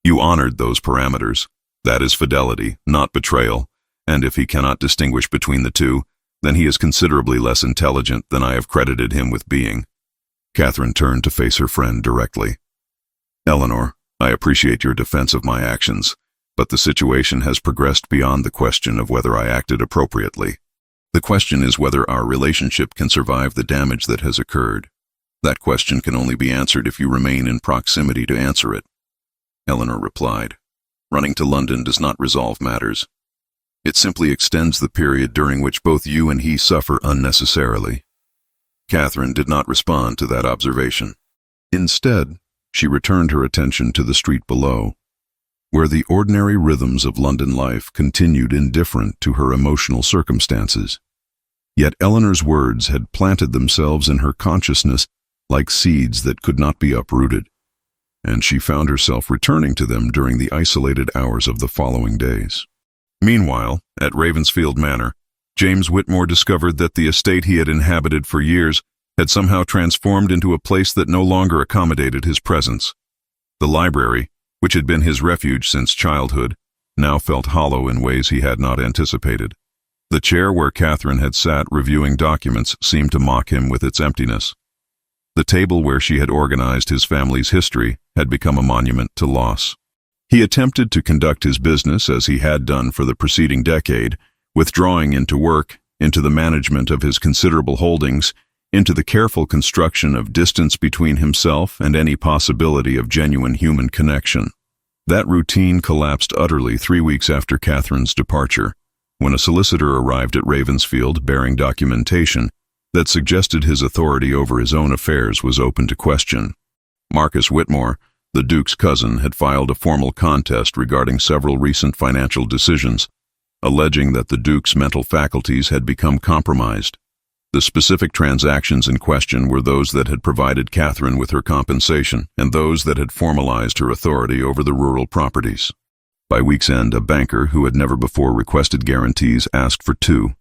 You honored those parameters. That is fidelity, not betrayal, and if he cannot distinguish between the two, then he is considerably less intelligent than I have credited him with being." Catherine turned to face her friend directly. "Eleanor, I appreciate your defense of my actions, but the situation has progressed beyond the question of whether I acted appropriately. The question is whether our relationship can survive the damage that has occurred. That question can only be answered if you remain in proximity to answer it." Eleanor replied. "Running to London does not resolve matters. It simply extends the period during which both you and he suffer unnecessarily." Catherine did not respond to that observation. Instead, she returned her attention to the street below, where the ordinary rhythms of London life continued indifferent to her emotional circumstances. Yet Eleanor's words had planted themselves in her consciousness like seeds that could not be uprooted, and she found herself returning to them during the isolated hours of the following days. Meanwhile, at Ravensfield Manor, James Whitmore discovered that the estate he had inhabited for years had somehow transformed into a place that no longer accommodated his presence. The library, which had been his refuge since childhood, now felt hollow in ways he had not anticipated. The chair where Catherine had sat reviewing documents seemed to mock him with its emptiness. The table where she had organized his family's history had become a monument to loss. He attempted to conduct his business as he had done for the preceding decade, withdrawing into work, into the management of his considerable holdings, into the careful construction of distance between himself and any possibility of genuine human connection. That routine collapsed utterly 3 weeks after Catherine's departure, when a solicitor arrived at Ravensfield bearing documentation that suggested his authority over his own affairs was open to question. Marcus Whitmore, the Duke's cousin, had filed a formal contest regarding several recent financial decisions, alleging that the Duke's mental faculties had become compromised. The specific transactions in question were those that had provided Catherine with her compensation and those that had formalized her authority over the rural properties. By week's end, a banker who had never before requested guarantees asked for 2.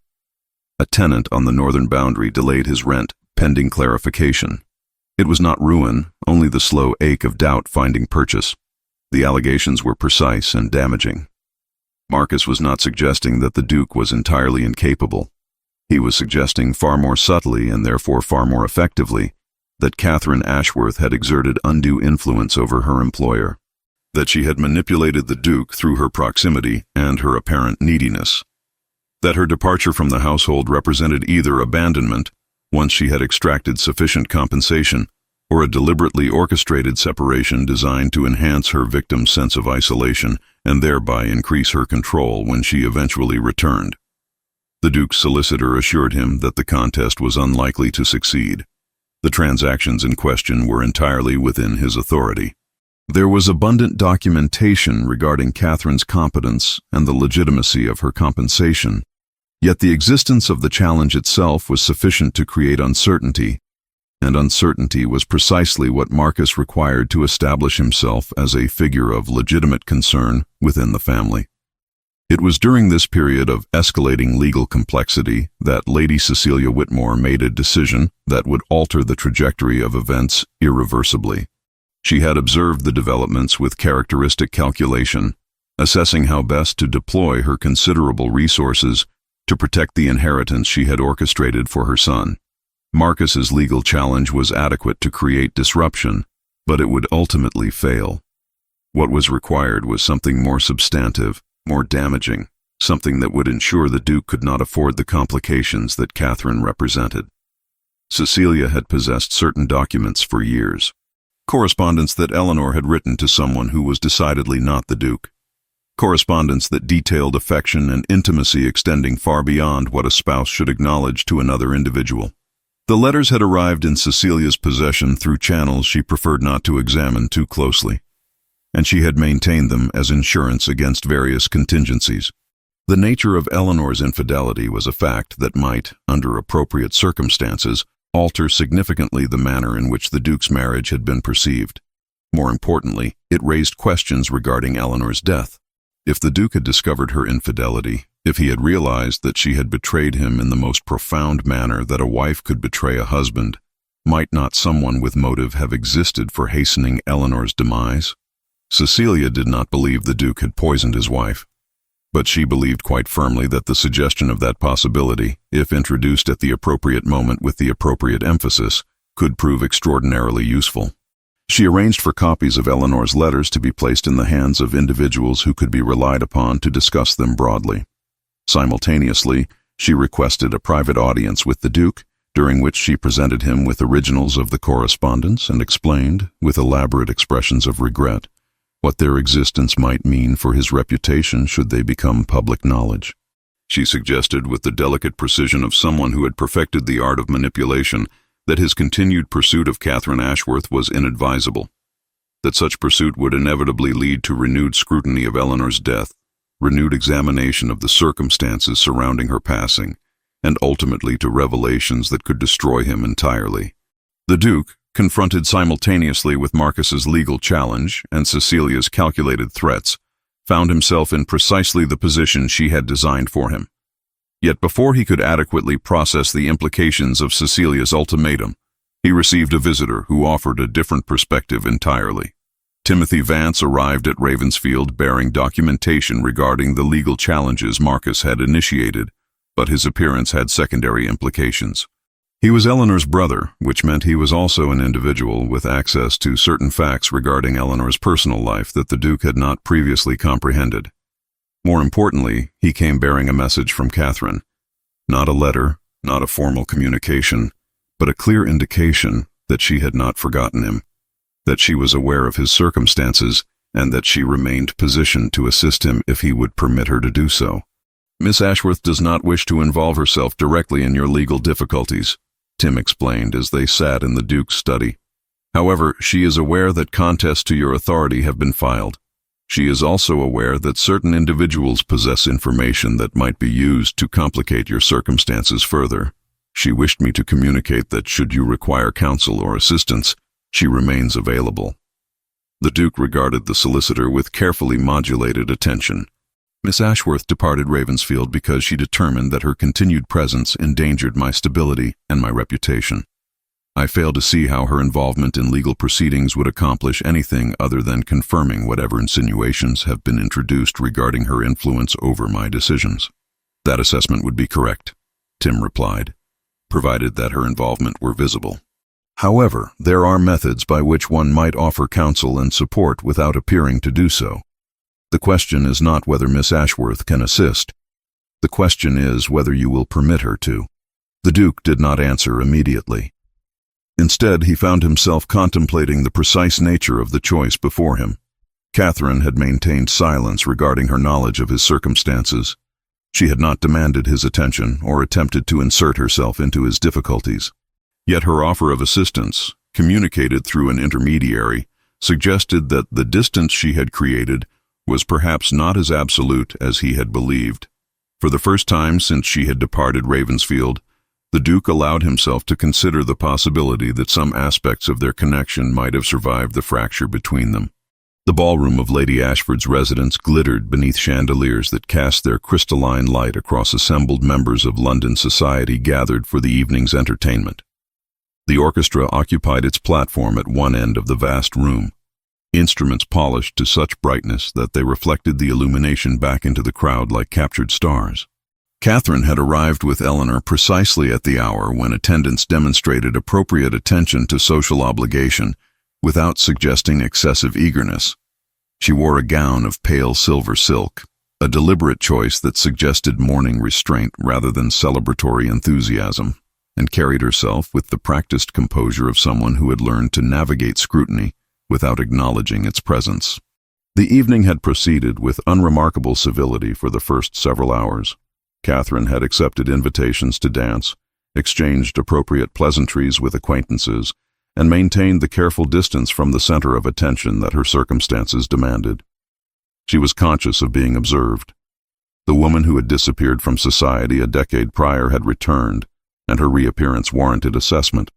A tenant on the northern boundary delayed his rent, pending clarification. It was not ruin, only the slow ache of doubt finding purchase. The allegations were precise and damaging. Marcus was not suggesting that the Duke was entirely incapable. He was suggesting far more subtly and therefore far more effectively that Catherine Ashworth had exerted undue influence over her employer. that she had manipulated the Duke through her proximity and her apparent neediness, that her departure from the household represented either abandonment, once she had extracted sufficient compensation, or a deliberately orchestrated separation designed to enhance her victim's sense of isolation and thereby increase her control when she eventually returned. The Duke's solicitor assured him that the contest was unlikely to succeed. The transactions in question were entirely within his authority. There was abundant documentation regarding Catherine's competence and the legitimacy of her compensation, yet the existence of the challenge itself was sufficient to create uncertainty, and uncertainty was precisely what Marcus required to establish himself as a figure of legitimate concern within the family. It was during this period of escalating legal complexity that Lady Cecilia Whitmore made a decision that would alter the trajectory of events irreversibly. She had observed the developments with characteristic calculation, assessing how best to deploy her considerable resources to protect the inheritance she had orchestrated for her son. Marcus's legal challenge was adequate to create disruption, but it would ultimately fail. What was required was something more substantive, more damaging, something that would ensure the Duke could not afford the complications that Catherine represented. Cecilia had possessed certain documents for years, correspondence that Eleanor had written to someone who was decidedly not the Duke, correspondence that detailed affection and intimacy extending far beyond what a spouse should acknowledge to another individual. The letters had arrived in Cecilia's possession through channels she preferred not to examine too closely, and she had maintained them as insurance against various contingencies. The nature of Eleanor's infidelity was a fact that might, under appropriate circumstances, alter significantly the manner in which the Duke's marriage had been perceived. More importantly, it raised questions regarding Eleanor's death. If the Duke had discovered her infidelity, if he had realized that she had betrayed him in the most profound manner that a wife could betray a husband, might not someone with motive have existed for hastening Eleanor's demise? Cecilia did not believe the Duke had poisoned his wife, but she believed quite firmly that the suggestion of that possibility, if introduced at the appropriate moment with the appropriate emphasis, could prove extraordinarily useful. She arranged for copies of Eleanor's letters to be placed in the hands of individuals who could be relied upon to discuss them broadly. Simultaneously, she requested a private audience with the Duke, during which she presented him with originals of the correspondence and explained, with elaborate expressions of regret, what their existence might mean for his reputation should they become public knowledge. She suggested, with the delicate precision of someone who had perfected the art of manipulation, that his continued pursuit of Catherine Ashworth was inadvisable, that such pursuit would inevitably lead to renewed scrutiny of Eleanor's death, renewed examination of the circumstances surrounding her passing, and ultimately to revelations that could destroy him entirely. The Duke, confronted simultaneously with Marcus's legal challenge and Cecilia's calculated threats, found himself in precisely the position she had designed for him. Yet before he could adequately process the implications of Cecilia's ultimatum, he received a visitor who offered a different perspective entirely. Timothy Vance arrived at Ravensfield bearing documentation regarding the legal challenges Marcus had initiated, but his appearance had secondary implications. He was Eleanor's brother, which meant he was also an individual with access to certain facts regarding Eleanor's personal life that the Duke had not previously comprehended. More importantly, he came bearing a message from Catherine. Not a letter, not a formal communication, but a clear indication that she had not forgotten him, that she was aware of his circumstances, and that she remained positioned to assist him if he would permit her to do so. Miss Ashworth does not wish to involve herself directly in your legal difficulties, Tim explained as they sat in the Duke's study. However, she is aware that contests to your authority have been filed. She is also aware that certain individuals possess information that might be used to complicate your circumstances further. She wished me to communicate that should you require counsel or assistance, she remains available. The Duke regarded the solicitor with carefully modulated attention. Miss Ashworth departed Ravensfield because she determined that her continued presence endangered my stability and my reputation. I failed to see how her involvement in legal proceedings would accomplish anything other than confirming whatever insinuations have been introduced regarding her influence over my decisions. That assessment would be correct, Tim replied, provided that her involvement were visible. However, there are methods by which one might offer counsel and support without appearing to do so. The question is not whether Miss Ashworth can assist. The question is whether you will permit her to. The Duke did not answer immediately. Instead, he found himself contemplating the precise nature of the choice before him. Catherine had maintained silence regarding her knowledge of his circumstances. She had not demanded his attention or attempted to insert herself into his difficulties. Yet her offer of assistance, communicated through an intermediary, suggested that the distance she had created was perhaps not as absolute as he had believed. For the first time since she had departed Ravensfield, the Duke allowed himself to consider the possibility that some aspects of their connection might have survived the fracture between them. The ballroom of Lady Ashford's residence glittered beneath chandeliers that cast their crystalline light across assembled members of London society gathered for the evening's entertainment. The orchestra occupied its platform at one end of the vast room, instruments polished to such brightness that they reflected the illumination back into the crowd like captured stars. Catherine had arrived with Eleanor precisely at the hour when attendants demonstrated appropriate attention to social obligation without suggesting excessive eagerness. She wore a gown of pale silver silk, a deliberate choice that suggested mourning restraint rather than celebratory enthusiasm, and carried herself with the practiced composure of someone who had learned to navigate scrutiny without acknowledging its presence. The evening had proceeded with unremarkable civility for the first several hours. Catherine had accepted invitations to dance, exchanged appropriate pleasantries with acquaintances, and maintained the careful distance from the center of attention that her circumstances demanded. She was conscious of being observed. The woman who had disappeared from society a decade prior had returned, and her reappearance warranted assessment.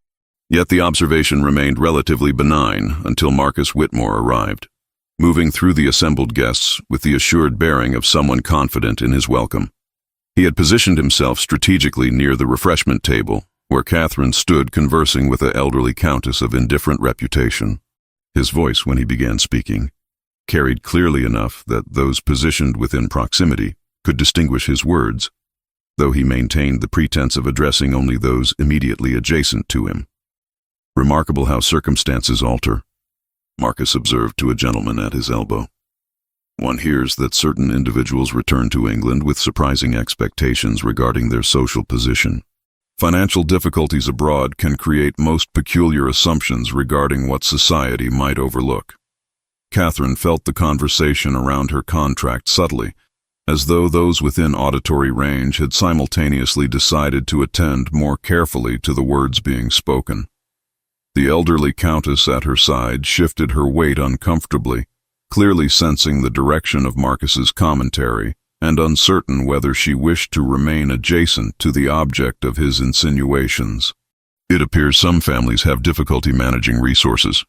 Yet the observation remained relatively benign until Marcus Whitmore arrived, moving through the assembled guests with the assured bearing of someone confident in his welcome. He had positioned himself strategically near the refreshment table, where Catherine stood conversing with an elderly countess of indifferent reputation. His voice, when he began speaking, carried clearly enough that those positioned within proximity could distinguish his words, though he maintained the pretense of addressing only those immediately adjacent to him. "Remarkable how circumstances alter," Marcus observed to a gentleman at his elbow. "One hears that certain individuals return to England with surprising expectations regarding their social position. Financial difficulties abroad can create most peculiar assumptions regarding what society might overlook." Catherine felt the conversation around her contract subtly, as though those within auditory range had simultaneously decided to attend more carefully to the words being spoken. The elderly countess at her side shifted her weight uncomfortably, clearly sensing the direction of Marcus's commentary and uncertain whether she wished to remain adjacent to the object of his insinuations. "It appears some families have difficulty managing resources,"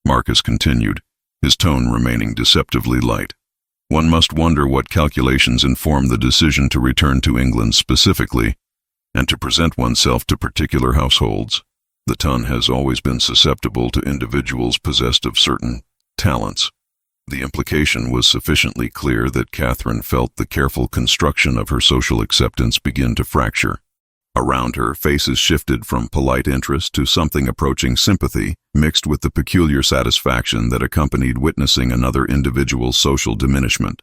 Marcus continued, his tone remaining deceptively light. "One must wonder what calculations inform the decision to return to England specifically, and to present oneself to particular households. The ton has always been susceptible to individuals possessed of certain talents." The implication was sufficiently clear that Catherine felt the careful construction of her social acceptance begin to fracture. Around her, faces shifted from polite interest to something approaching sympathy, mixed with the peculiar satisfaction that accompanied witnessing another individual's social diminishment.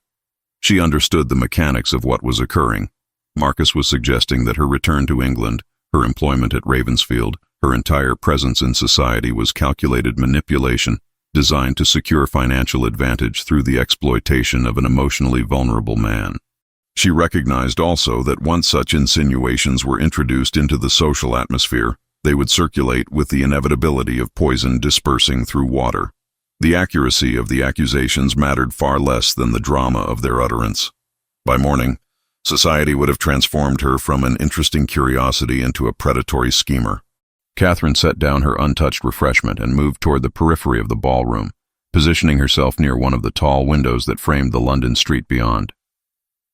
She understood the mechanics of what was occurring. Marcus was suggesting that her return to England, her employment at Ravensfield, her entire presence in society was calculated manipulation, designed to secure financial advantage through the exploitation of an emotionally vulnerable man. She recognized also that once such insinuations were introduced into the social atmosphere, they would circulate with the inevitability of poison dispersing through water. The accuracy of the accusations mattered far less than the drama of their utterance. By morning, society would have transformed her from an interesting curiosity into a predatory schemer. Catherine set down her untouched refreshment and moved toward the periphery of the ballroom, positioning herself near one of the tall windows that framed the London street beyond.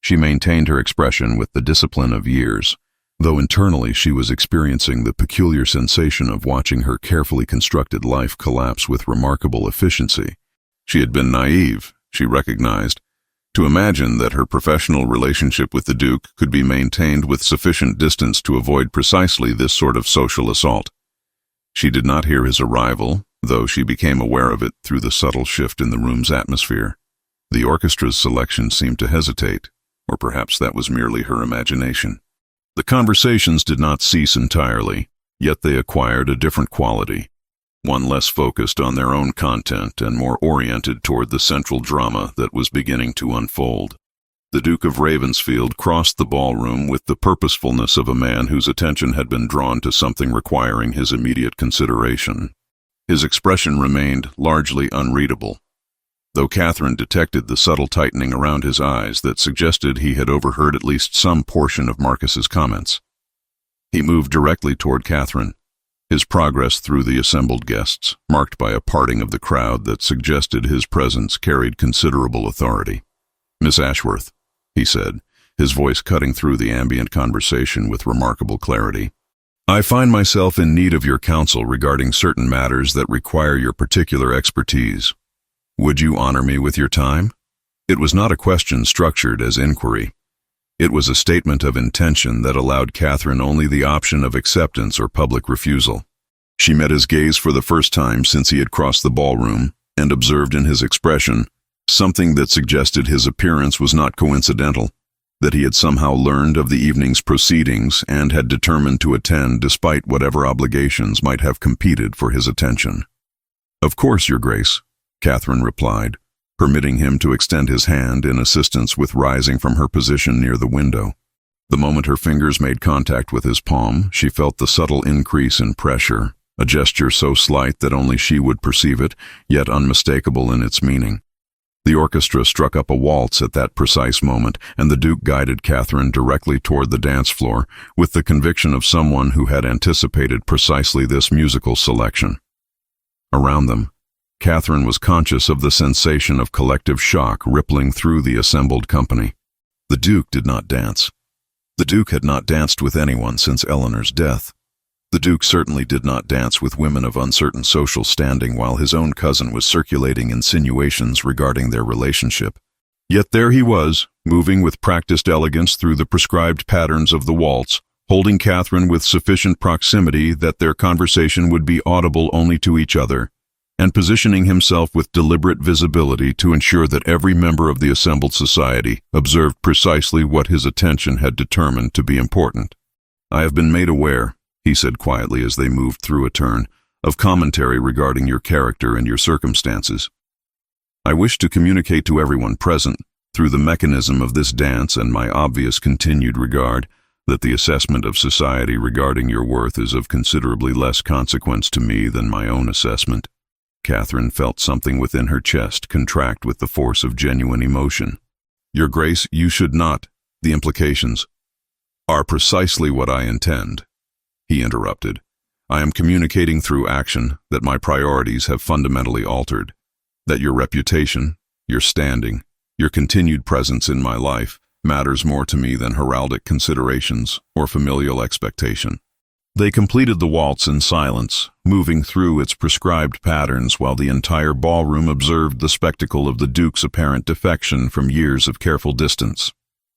She maintained her expression with the discipline of years, though internally she was experiencing the peculiar sensation of watching her carefully constructed life collapse with remarkable efficiency. She had been naive, she recognized, to imagine that her professional relationship with the Duke could be maintained with sufficient distance to avoid precisely this sort of social assault. She did not hear his arrival, though she became aware of it through the subtle shift in the room's atmosphere. The orchestra's selection seemed to hesitate, or perhaps that was merely her imagination. The conversations did not cease entirely, yet they acquired a different quality, one less focused on their own content and more oriented toward the central drama that was beginning to unfold. The Duke of Ravensfield crossed the ballroom with the purposefulness of a man whose attention had been drawn to something requiring his immediate consideration. His expression remained largely unreadable, though Catherine detected the subtle tightening around his eyes that suggested he had overheard at least some portion of Marcus's comments. He moved directly toward Catherine, his progress through the assembled guests, marked by a parting of the crowd that suggested his presence carried considerable authority. "Miss Ashworth," he said, his voice cutting through the ambient conversation with remarkable clarity, "I find myself in need of your counsel regarding certain matters that require your particular expertise. Would you honor me with your time?" It was not a question structured as inquiry. It was a statement of intention that allowed Catherine only the option of acceptance or public refusal. She met his gaze for the first time since he had crossed the ballroom, and observed in his expression something that suggested his appearance was not coincidental, that he had somehow learned of the evening's proceedings and had determined to attend despite whatever obligations might have competed for his attention. "Of course, Your Grace," Catherine replied, permitting him to extend his hand in assistance with rising from her position near the window. The moment her fingers made contact with his palm, she felt the subtle increase in pressure, a gesture so slight that only she would perceive it, yet unmistakable in its meaning. The orchestra struck up a waltz at that precise moment, and the Duke guided Catherine directly toward the dance floor, with the conviction of someone who had anticipated precisely this musical selection. Around them, Catherine was conscious of the sensation of collective shock rippling through the assembled company. The Duke did not dance. The Duke had not danced with anyone since Eleanor's death. The Duke certainly did not dance with women of uncertain social standing while his own cousin was circulating insinuations regarding their relationship. Yet there he was, moving with practiced elegance through the prescribed patterns of the waltz, holding Catherine with sufficient proximity that their conversation would be audible only to each other, and positioning himself with deliberate visibility to ensure that every member of the assembled society observed precisely what his attention had determined to be important. "I have been made aware," he said quietly as they moved through a turn, "of commentary regarding your character and your circumstances. I wish to communicate to everyone present, through the mechanism of this dance and my obvious continued regard, that the assessment of society regarding your worth is of considerably less consequence to me than my own assessment." Catherine felt something within her chest contract with the force of genuine emotion. "Your Grace, you should not. The implications are precisely what I intend," he interrupted. "I am communicating through action that my priorities have fundamentally altered, that your reputation, your standing, your continued presence in my life matters more to me than heraldic considerations or familial expectation." They completed the waltz in silence, moving through its prescribed patterns while the entire ballroom observed the spectacle of the Duke's apparent defection from years of careful distance.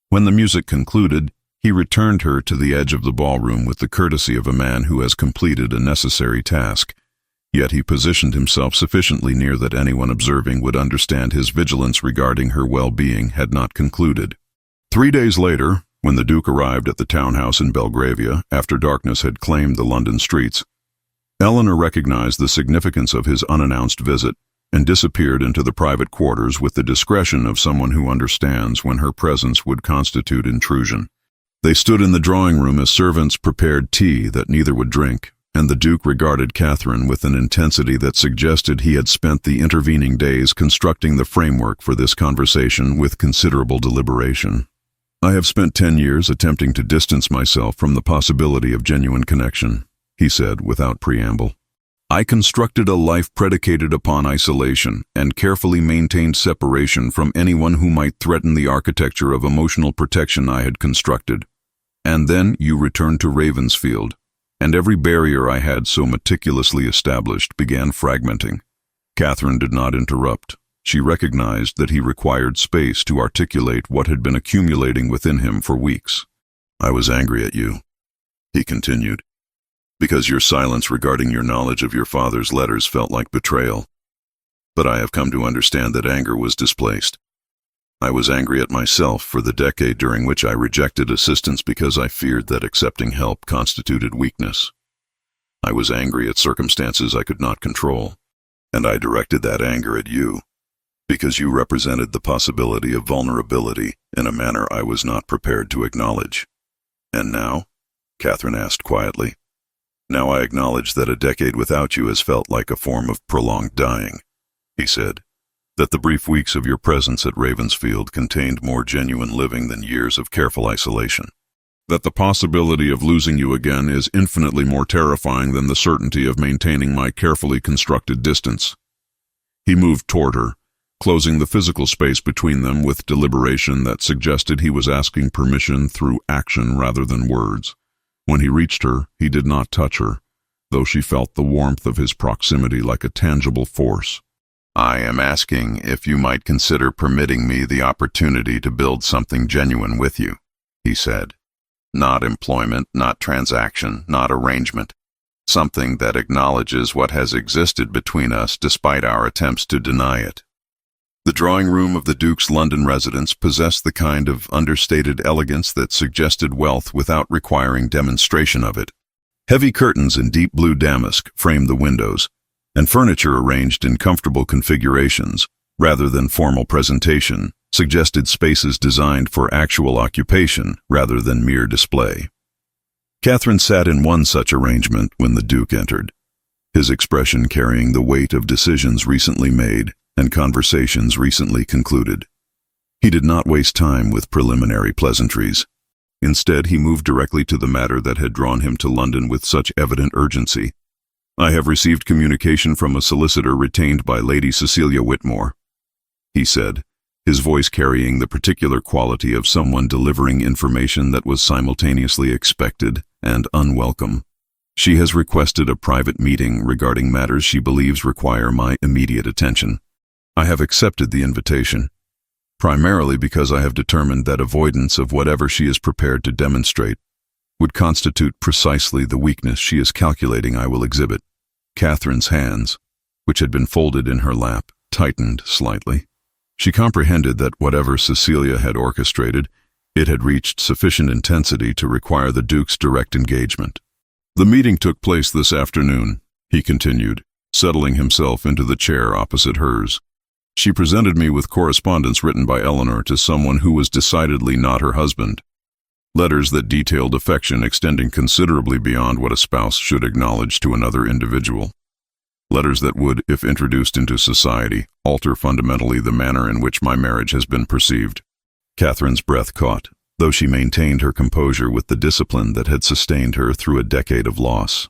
When the music concluded, he returned her to the edge of the ballroom with the courtesy of a man who has completed a necessary task, yet he positioned himself sufficiently near that anyone observing would understand his vigilance regarding her well-being had not concluded. 3 days later, when the Duke arrived at the townhouse in Belgravia after darkness had claimed the London streets, Eleanor recognized the significance of his unannounced visit and disappeared into the private quarters with the discretion of someone who understands when her presence would constitute intrusion. They stood in the drawing room as servants prepared tea that neither would drink, and the Duke regarded Catherine with an intensity that suggested he had spent the intervening days constructing the framework for this conversation with considerable deliberation. "I have spent 10 years attempting to distance myself from the possibility of genuine connection," he said without preamble. "I constructed a life predicated upon isolation and carefully maintained separation from anyone who might threaten the architecture of emotional protection I had constructed. And then you returned to Ravensfield, and every barrier I had so meticulously established began fragmenting." Catherine did not interrupt. She recognized that he required space to articulate what had been accumulating within him for weeks. "I was angry at you," he continued, because your silence regarding your knowledge of your father's letters felt like betrayal. But I have come to understand that anger was displaced. I was angry at myself for the decade during which I rejected assistance because I feared that accepting help constituted weakness. I was angry at circumstances I could not control, and I directed that anger at you, because you represented the possibility of vulnerability in a manner I was not prepared to acknowledge. And now? Catherine asked quietly. Now I acknowledge that a decade without you has felt like a form of prolonged dying, he said. That the brief weeks of your presence at Ravensfield contained more genuine living than years of careful isolation. That the possibility of losing you again is infinitely more terrifying than the certainty of maintaining my carefully constructed distance. He moved toward her, closing the physical space between them with deliberation that suggested he was asking permission through action rather than words. When he reached her, he did not touch her, though she felt the warmth of his proximity like a tangible force. I am asking if you might consider permitting me the opportunity to build something genuine with you, he said. Not employment, not transaction, not arrangement. Something that acknowledges what has existed between us despite our attempts to deny it. The drawing room of the Duke's London residence possessed the kind of understated elegance that suggested wealth without requiring demonstration of it. Heavy curtains in deep blue damask framed the windows, and furniture arranged in comfortable configurations, rather than formal presentation, suggested spaces designed for actual occupation rather than mere display. Catherine sat in one such arrangement when the Duke entered, his expression carrying the weight of decisions recently made and conversations recently concluded. He did not waste time with preliminary pleasantries. Instead, he moved directly to the matter that had drawn him to London with such evident urgency. I have received communication from a solicitor retained by Lady Cecilia Whitmore, he said, his voice carrying the particular quality of someone delivering information that was simultaneously expected and unwelcome. She has requested a private meeting regarding matters she believes require my immediate attention. I have accepted the invitation, primarily because I have determined that avoidance of whatever she is prepared to demonstrate would constitute precisely the weakness she is calculating I will exhibit. Catherine's hands, which had been folded in her lap, tightened slightly. She comprehended that whatever Cecilia had orchestrated, it had reached sufficient intensity to require the Duke's direct engagement. The meeting took place this afternoon, he continued, settling himself into the chair opposite hers. She presented me with correspondence written by Eleanor to someone who was decidedly not her husband. Letters that detailed affection extending considerably beyond what a spouse should acknowledge to another individual. Letters that would, if introduced into society, alter fundamentally the manner in which my marriage has been perceived. Catherine's breath caught, though she maintained her composure with the discipline that had sustained her through a decade of loss.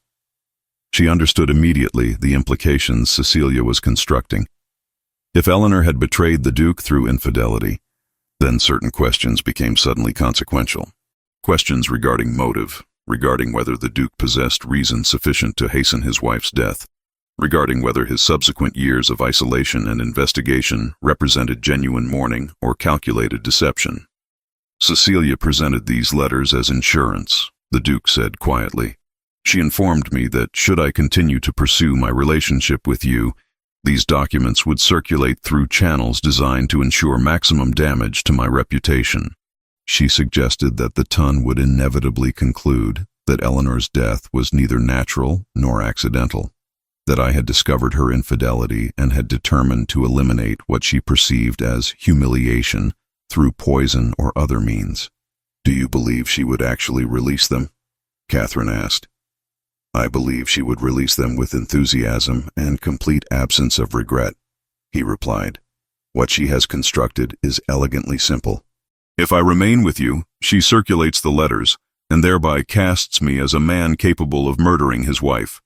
She understood immediately the implications Cecilia was constructing. If Eleanor had betrayed the Duke through infidelity, then certain questions became suddenly consequential. Questions regarding motive, regarding whether the Duke possessed reason sufficient to hasten his wife's death, regarding whether his subsequent years of isolation and investigation represented genuine mourning or calculated deception. Cecilia presented these letters as insurance, the Duke said quietly. She informed me that should I continue to pursue my relationship with you, these documents would circulate through channels designed to ensure maximum damage to my reputation. She suggested that the Ton would inevitably conclude that Eleanor's death was neither natural nor accidental, that I had discovered her infidelity and had determined to eliminate what she perceived as humiliation through poison or other means. Do you believe she would actually release them? Catherine asked. I believe she would release them with enthusiasm and complete absence of regret, he replied. What she has constructed is elegantly simple. If I remain with you, she circulates the letters, and thereby casts me as a man capable of murdering his wife.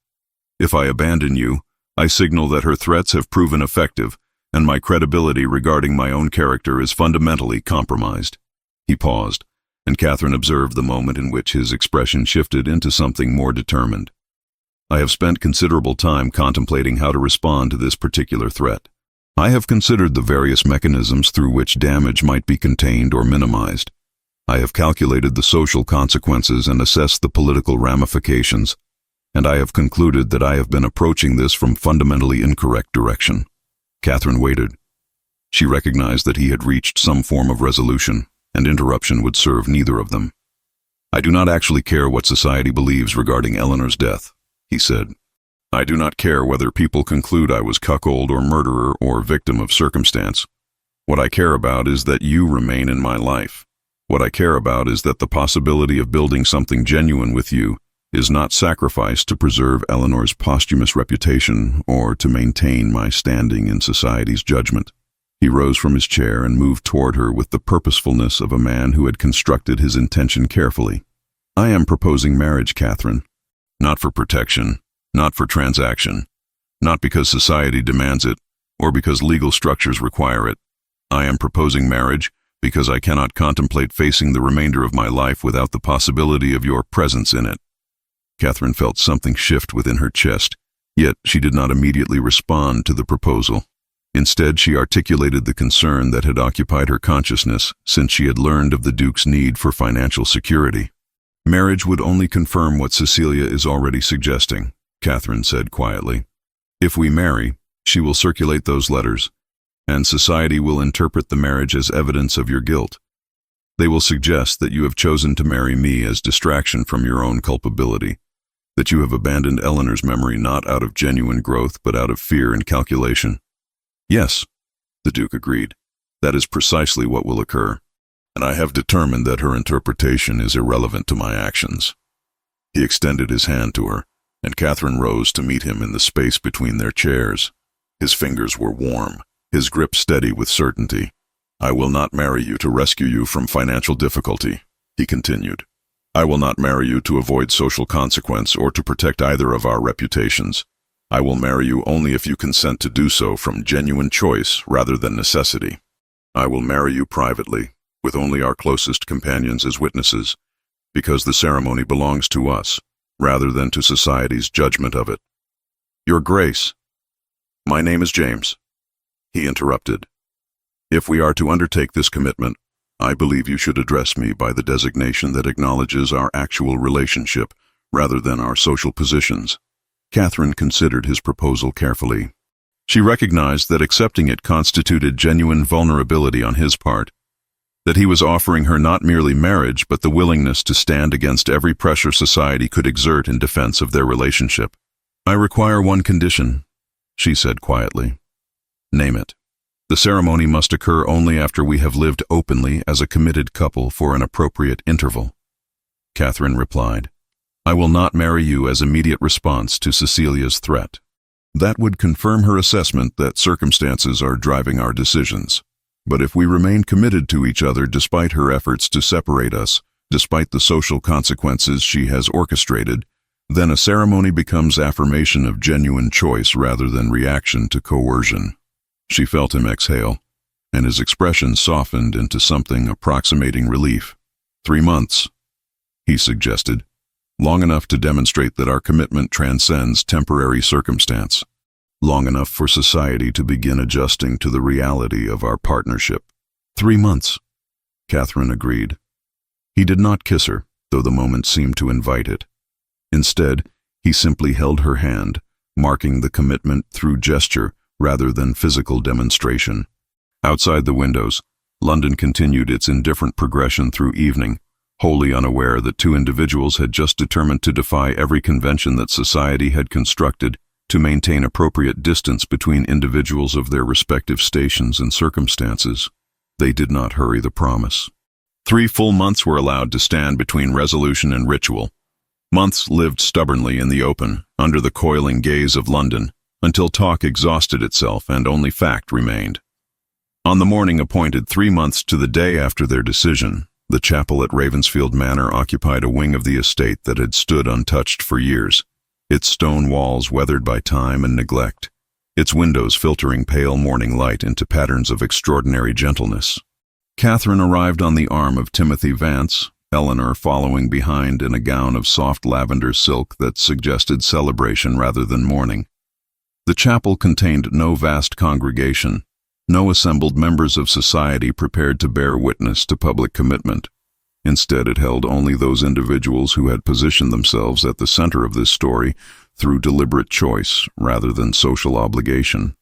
If I abandon you, I signal that her threats have proven effective, and my credibility regarding my own character is fundamentally compromised. He paused, and Catherine observed the moment in which his expression shifted into something more determined. I have spent considerable time contemplating how to respond to this particular threat. I have considered the various mechanisms through which damage might be contained or minimized. I have calculated the social consequences and assessed the political ramifications, and I have concluded that I have been approaching this from fundamentally incorrect direction." Catherine waited. She recognized that he had reached some form of resolution, and interruption would serve neither of them. "I do not actually care what society believes regarding Eleanor's death," he said. "I do not care whether people conclude I was cuckold or murderer or victim of circumstance. What I care about is that you remain in my life. What I care about is that the possibility of building something genuine with you is not sacrificed to preserve Eleanor's posthumous reputation or to maintain my standing in society's judgment." He rose from his chair and moved toward her with the purposefulness of a man who had constructed his intention carefully. "I am proposing marriage, Catherine. Not for protection, not for transaction, not because society demands it or because legal structures require it. I am proposing marriage because I cannot contemplate facing the remainder of my life without the possibility of your presence in it." Catherine felt something shift within her chest, yet she did not immediately respond to the proposal. Instead, she articulated the concern that had occupied her consciousness since she had learned of the Duke's need for financial security. "Marriage would only confirm what Cecilia is already suggesting," Catherine said quietly. "If we marry, she will circulate those letters, and society will interpret the marriage as evidence of your guilt. They will suggest that you have chosen to marry me as distraction from your own culpability, that you have abandoned Eleanor's memory not out of genuine growth but out of fear and calculation." "Yes," the Duke agreed. "That is precisely what will occur, and I have determined that her interpretation is irrelevant to my actions." He extended his hand to her, and Catherine rose to meet him in the space between their chairs. His fingers were warm, his grip steady with certainty. "I will not marry you to rescue you from financial difficulty," he continued. "I will not marry you to avoid social consequence or to protect either of our reputations. I will marry you only if you consent to do so from genuine choice rather than necessity. I will marry you privately, with only our closest companions as witnesses, because the ceremony belongs to us, rather than to society's judgment of it." "Your Grace." "My name is James," he interrupted. "If we are to undertake this commitment, I believe you should address me by the designation that acknowledges our actual relationship rather than our social positions." Catherine considered his proposal carefully. She recognized that accepting it constituted genuine vulnerability on his part, that he was offering her not merely marriage but the willingness to stand against every pressure society could exert in defense of their relationship. "I require one condition," she said quietly. "Name it." "The ceremony must occur only after we have lived openly as a committed couple for an appropriate interval." Catherine replied, "I will not marry you as immediate response to Cecilia's threat." That would confirm her assessment that circumstances are driving our decisions. But if we remain committed to each other despite her efforts to separate us, despite the social consequences she has orchestrated, then a ceremony becomes affirmation of genuine choice rather than reaction to coercion. She felt him exhale, and his expression softened into something approximating relief. 3 months, he suggested. Long enough to demonstrate that our commitment transcends temporary circumstance. Long enough for society to begin adjusting to the reality of our partnership. 3 months, Catherine agreed. He did not kiss her, though the moment seemed to invite it. Instead, he simply held her hand, marking the commitment through gesture rather than physical demonstration. Outside the windows, London continued its indifferent progression through evening, wholly unaware that 2 individuals had just determined to defy every convention that society had constructed to maintain appropriate distance between individuals of their respective stations and circumstances. They did not hurry the promise. 3 full months were allowed to stand between resolution and ritual. Months lived stubbornly in the open, under the coiling gaze of London, until talk exhausted itself and only fact remained. On the morning appointed 3 months to the day after their decision, the chapel at Ravensfield Manor occupied a wing of the estate that had stood untouched for years, its stone walls weathered by time and neglect, its windows filtering pale morning light into patterns of extraordinary gentleness. Catherine arrived on the arm of Timothy Vance, Eleanor following behind in a gown of soft lavender silk that suggested celebration rather than mourning. The chapel contained no vast congregation, no assembled members of society prepared to bear witness to public commitment. Instead, it held only those individuals who had positioned themselves at the center of this story through deliberate choice rather than social obligation.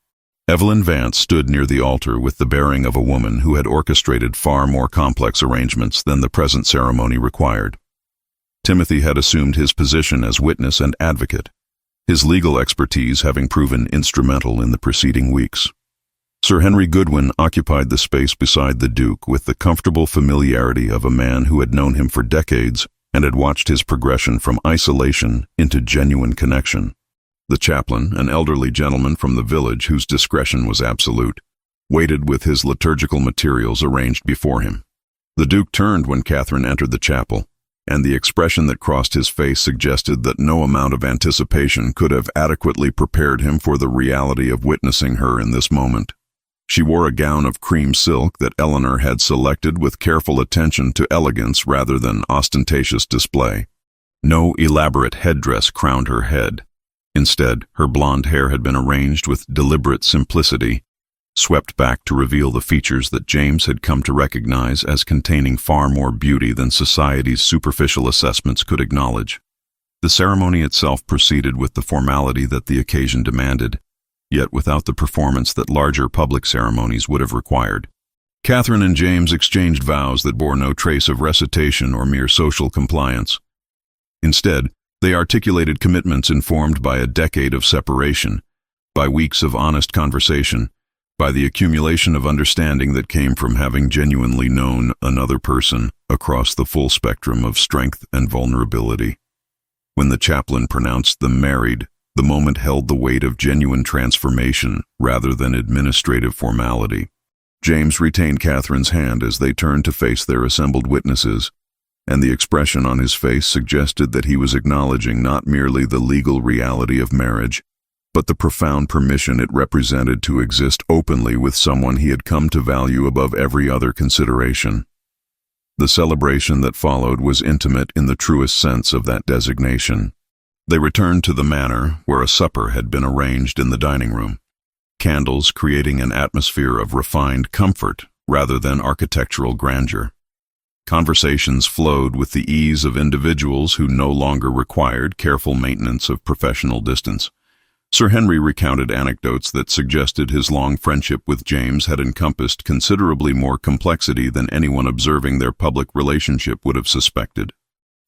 Evelyn Vance stood near the altar with the bearing of a woman who had orchestrated far more complex arrangements than the present ceremony required. Timothy had assumed his position as witness and advocate, his legal expertise having proven instrumental in the preceding weeks. Sir Henry Goodwin occupied the space beside the Duke with the comfortable familiarity of a man who had known him for decades and had watched his progression from isolation into genuine connection. The chaplain, an elderly gentleman from the village whose discretion was absolute, waited with his liturgical materials arranged before him. The Duke turned when Catherine entered the chapel, and the expression that crossed his face suggested that no amount of anticipation could have adequately prepared him for the reality of witnessing her in this moment. She wore a gown of cream silk that Eleanor had selected with careful attention to elegance rather than ostentatious display. No elaborate headdress crowned her head. Instead, her blonde hair had been arranged with deliberate simplicity, swept back to reveal the features that James had come to recognize as containing far more beauty than society's superficial assessments could acknowledge. The ceremony itself proceeded with the formality that the occasion demanded, yet without the performance that larger public ceremonies would have required. Catherine and James exchanged vows that bore no trace of recitation or mere social compliance. Instead, they articulated commitments informed by a decade of separation, by weeks of honest conversation, by the accumulation of understanding that came from having genuinely known another person across the full spectrum of strength and vulnerability. When the chaplain pronounced them married, the moment held the weight of genuine transformation rather than administrative formality. James retained Catherine's hand as they turned to face their assembled witnesses, and the expression on his face suggested that he was acknowledging not merely the legal reality of marriage, but the profound permission it represented to exist openly with someone he had come to value above every other consideration. The celebration that followed was intimate in the truest sense of that designation. They returned to the Manor, where a supper had been arranged in the dining room, candles creating an atmosphere of refined comfort rather than architectural grandeur. Conversations flowed with the ease of individuals who no longer required careful maintenance of professional distance. Sir Henry recounted anecdotes that suggested his long friendship with James had encompassed considerably more complexity than anyone observing their public relationship would have suspected.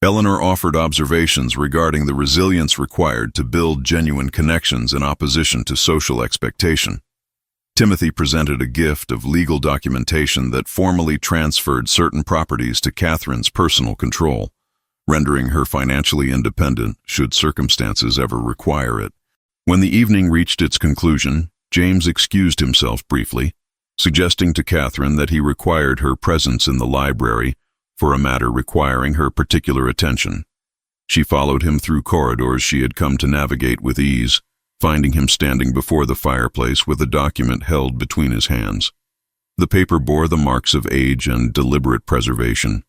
Eleanor offered observations regarding the resilience required to build genuine connections in opposition to social expectation. Timothy presented a gift of legal documentation that formally transferred certain properties to Catherine's personal control, rendering her financially independent should circumstances ever require it. When the evening reached its conclusion, James excused himself briefly, suggesting to Catherine that he required her presence in the library for a matter requiring her particular attention. She followed him through corridors she had come to navigate with ease, finding him standing before the fireplace with a document held between his hands. The paper bore the marks of age and deliberate preservation.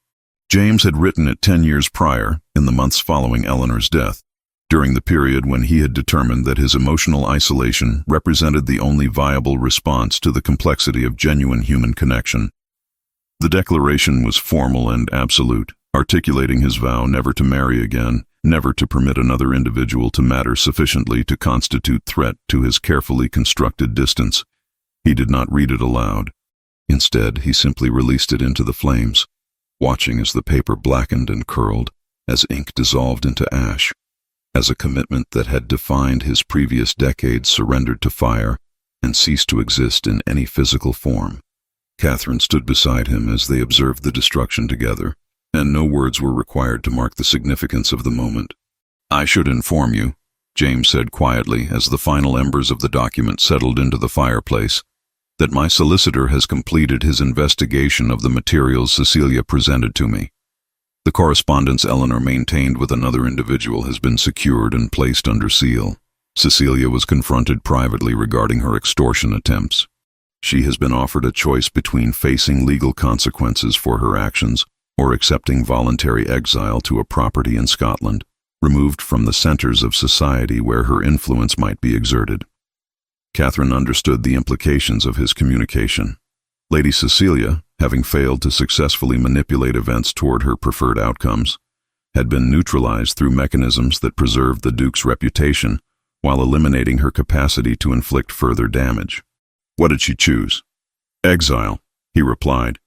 James had written it 10 years prior, in the months following Eleanor's death, during the period when he had determined that his emotional isolation represented the only viable response to the complexity of genuine human connection. The declaration was formal and absolute, articulating his vow never to marry again, never to permit another individual to matter sufficiently to constitute threat to his carefully constructed distance. He did not read it aloud. Instead, he simply released it into the flames, watching as the paper blackened and curled, as ink dissolved into ash, as a commitment that had defined his previous decades surrendered to fire and ceased to exist in any physical form. Catherine stood beside him as they observed the destruction together, and no words were required to mark the significance of the moment. "I should inform you," James said quietly as the final embers of the document settled into the fireplace, "that my solicitor has completed his investigation of the materials Cecilia presented to me. The correspondence Eleanor maintained with another individual has been secured and placed under seal. Cecilia was confronted privately regarding her extortion attempts. She has been offered a choice between facing legal consequences for her actions or accepting voluntary exile to a property in Scotland, removed from the centers of society where her influence might be exerted." Catherine understood the implications of his communication. Lady Cecilia, having failed to successfully manipulate events toward her preferred outcomes, had been neutralized through mechanisms that preserved the Duke's reputation while eliminating her capacity to inflict further damage. What did she choose? Exile, he replied.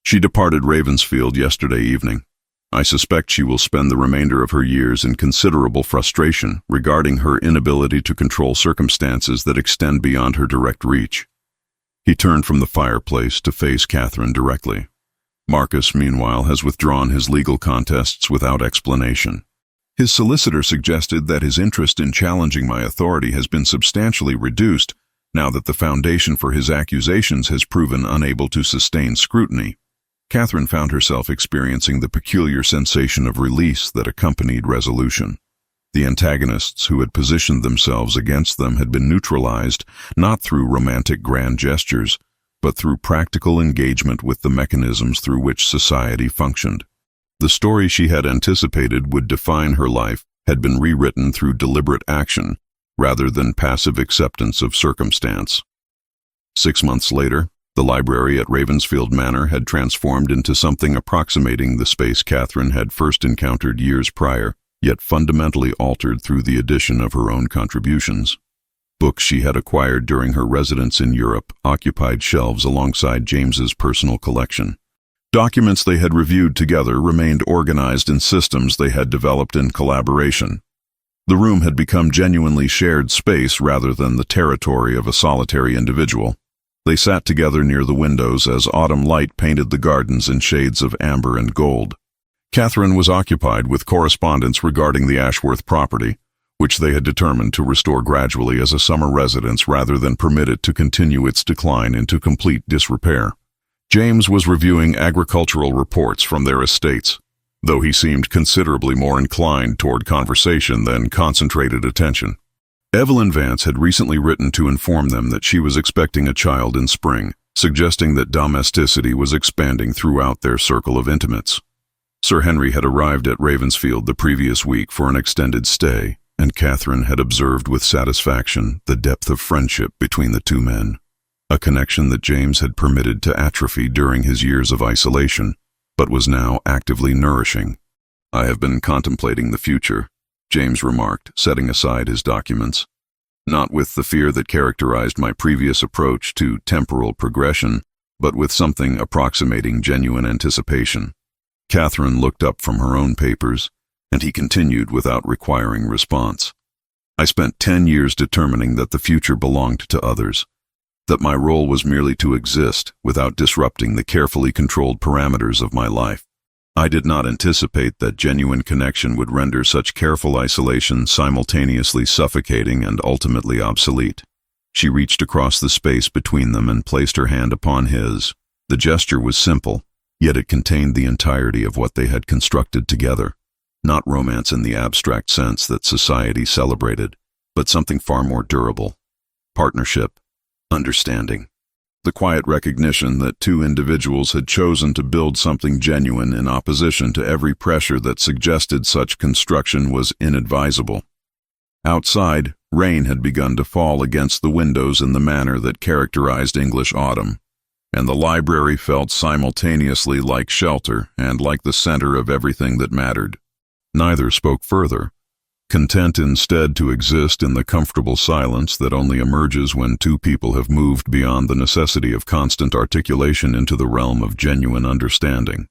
She departed Ravensfield yesterday evening. I suspect she will spend the remainder of her years in considerable frustration regarding her inability to control circumstances that extend beyond her direct reach. He turned from the fireplace to face Catherine directly. Marcus, meanwhile, has withdrawn his legal contests without explanation. His solicitor suggested that his interest in challenging my authority has been substantially reduced now that the foundation for his accusations has proven unable to sustain scrutiny. Catherine found herself experiencing the peculiar sensation of release that accompanied resolution. The antagonists who had positioned themselves against them had been neutralized, not through romantic grand gestures, but through practical engagement with the mechanisms through which society functioned. The story she had anticipated would define her life had been rewritten through deliberate action, rather than passive acceptance of circumstance. 6 months later, the library at Ravensfield Manor had transformed into something approximating the space Catherine had first encountered years prior, yet fundamentally altered through the addition of her own contributions. Books she had acquired during her residence in Europe occupied shelves alongside James's personal collection. Documents they had reviewed together remained organized in systems they had developed in collaboration. The room had become genuinely shared space rather than the territory of a solitary individual. They sat together near the windows as autumn light painted the gardens in shades of amber and gold. Catherine was occupied with correspondence regarding the Ashworth property, which they had determined to restore gradually as a summer residence rather than permit it to continue its decline into complete disrepair. James was reviewing agricultural reports from their estates, though he seemed considerably more inclined toward conversation than concentrated attention. Evelyn Vance had recently written to inform them that she was expecting a child in spring, suggesting that domesticity was expanding throughout their circle of intimates. Sir Henry had arrived at Ravensfield the previous week for an extended stay, and Catherine had observed with satisfaction the depth of friendship between the two men, a connection that James had permitted to atrophy during his years of isolation, but was now actively nourishing. I have been contemplating the future, James remarked, setting aside his documents. Not with the fear that characterized my previous approach to temporal progression, but with something approximating genuine anticipation. Catherine looked up from her own papers, and he continued without requiring response. I spent 10 years determining that the future belonged to others, that my role was merely to exist without disrupting the carefully controlled parameters of my life. I did not anticipate that genuine connection would render such careful isolation simultaneously suffocating and ultimately obsolete. She reached across the space between them and placed her hand upon his. The gesture was simple, yet it contained the entirety of what they had constructed together. Not romance in the abstract sense that society celebrated, but something far more durable. Partnership, understanding. The quiet recognition that two individuals had chosen to build something genuine in opposition to every pressure that suggested such construction was inadvisable. Outside, rain had begun to fall against the windows in the manner that characterized English autumn, and the library felt simultaneously like shelter and like the center of everything that mattered. Neither spoke further, content instead to exist in the comfortable silence that only emerges when two people have moved beyond the necessity of constant articulation into the realm of genuine understanding.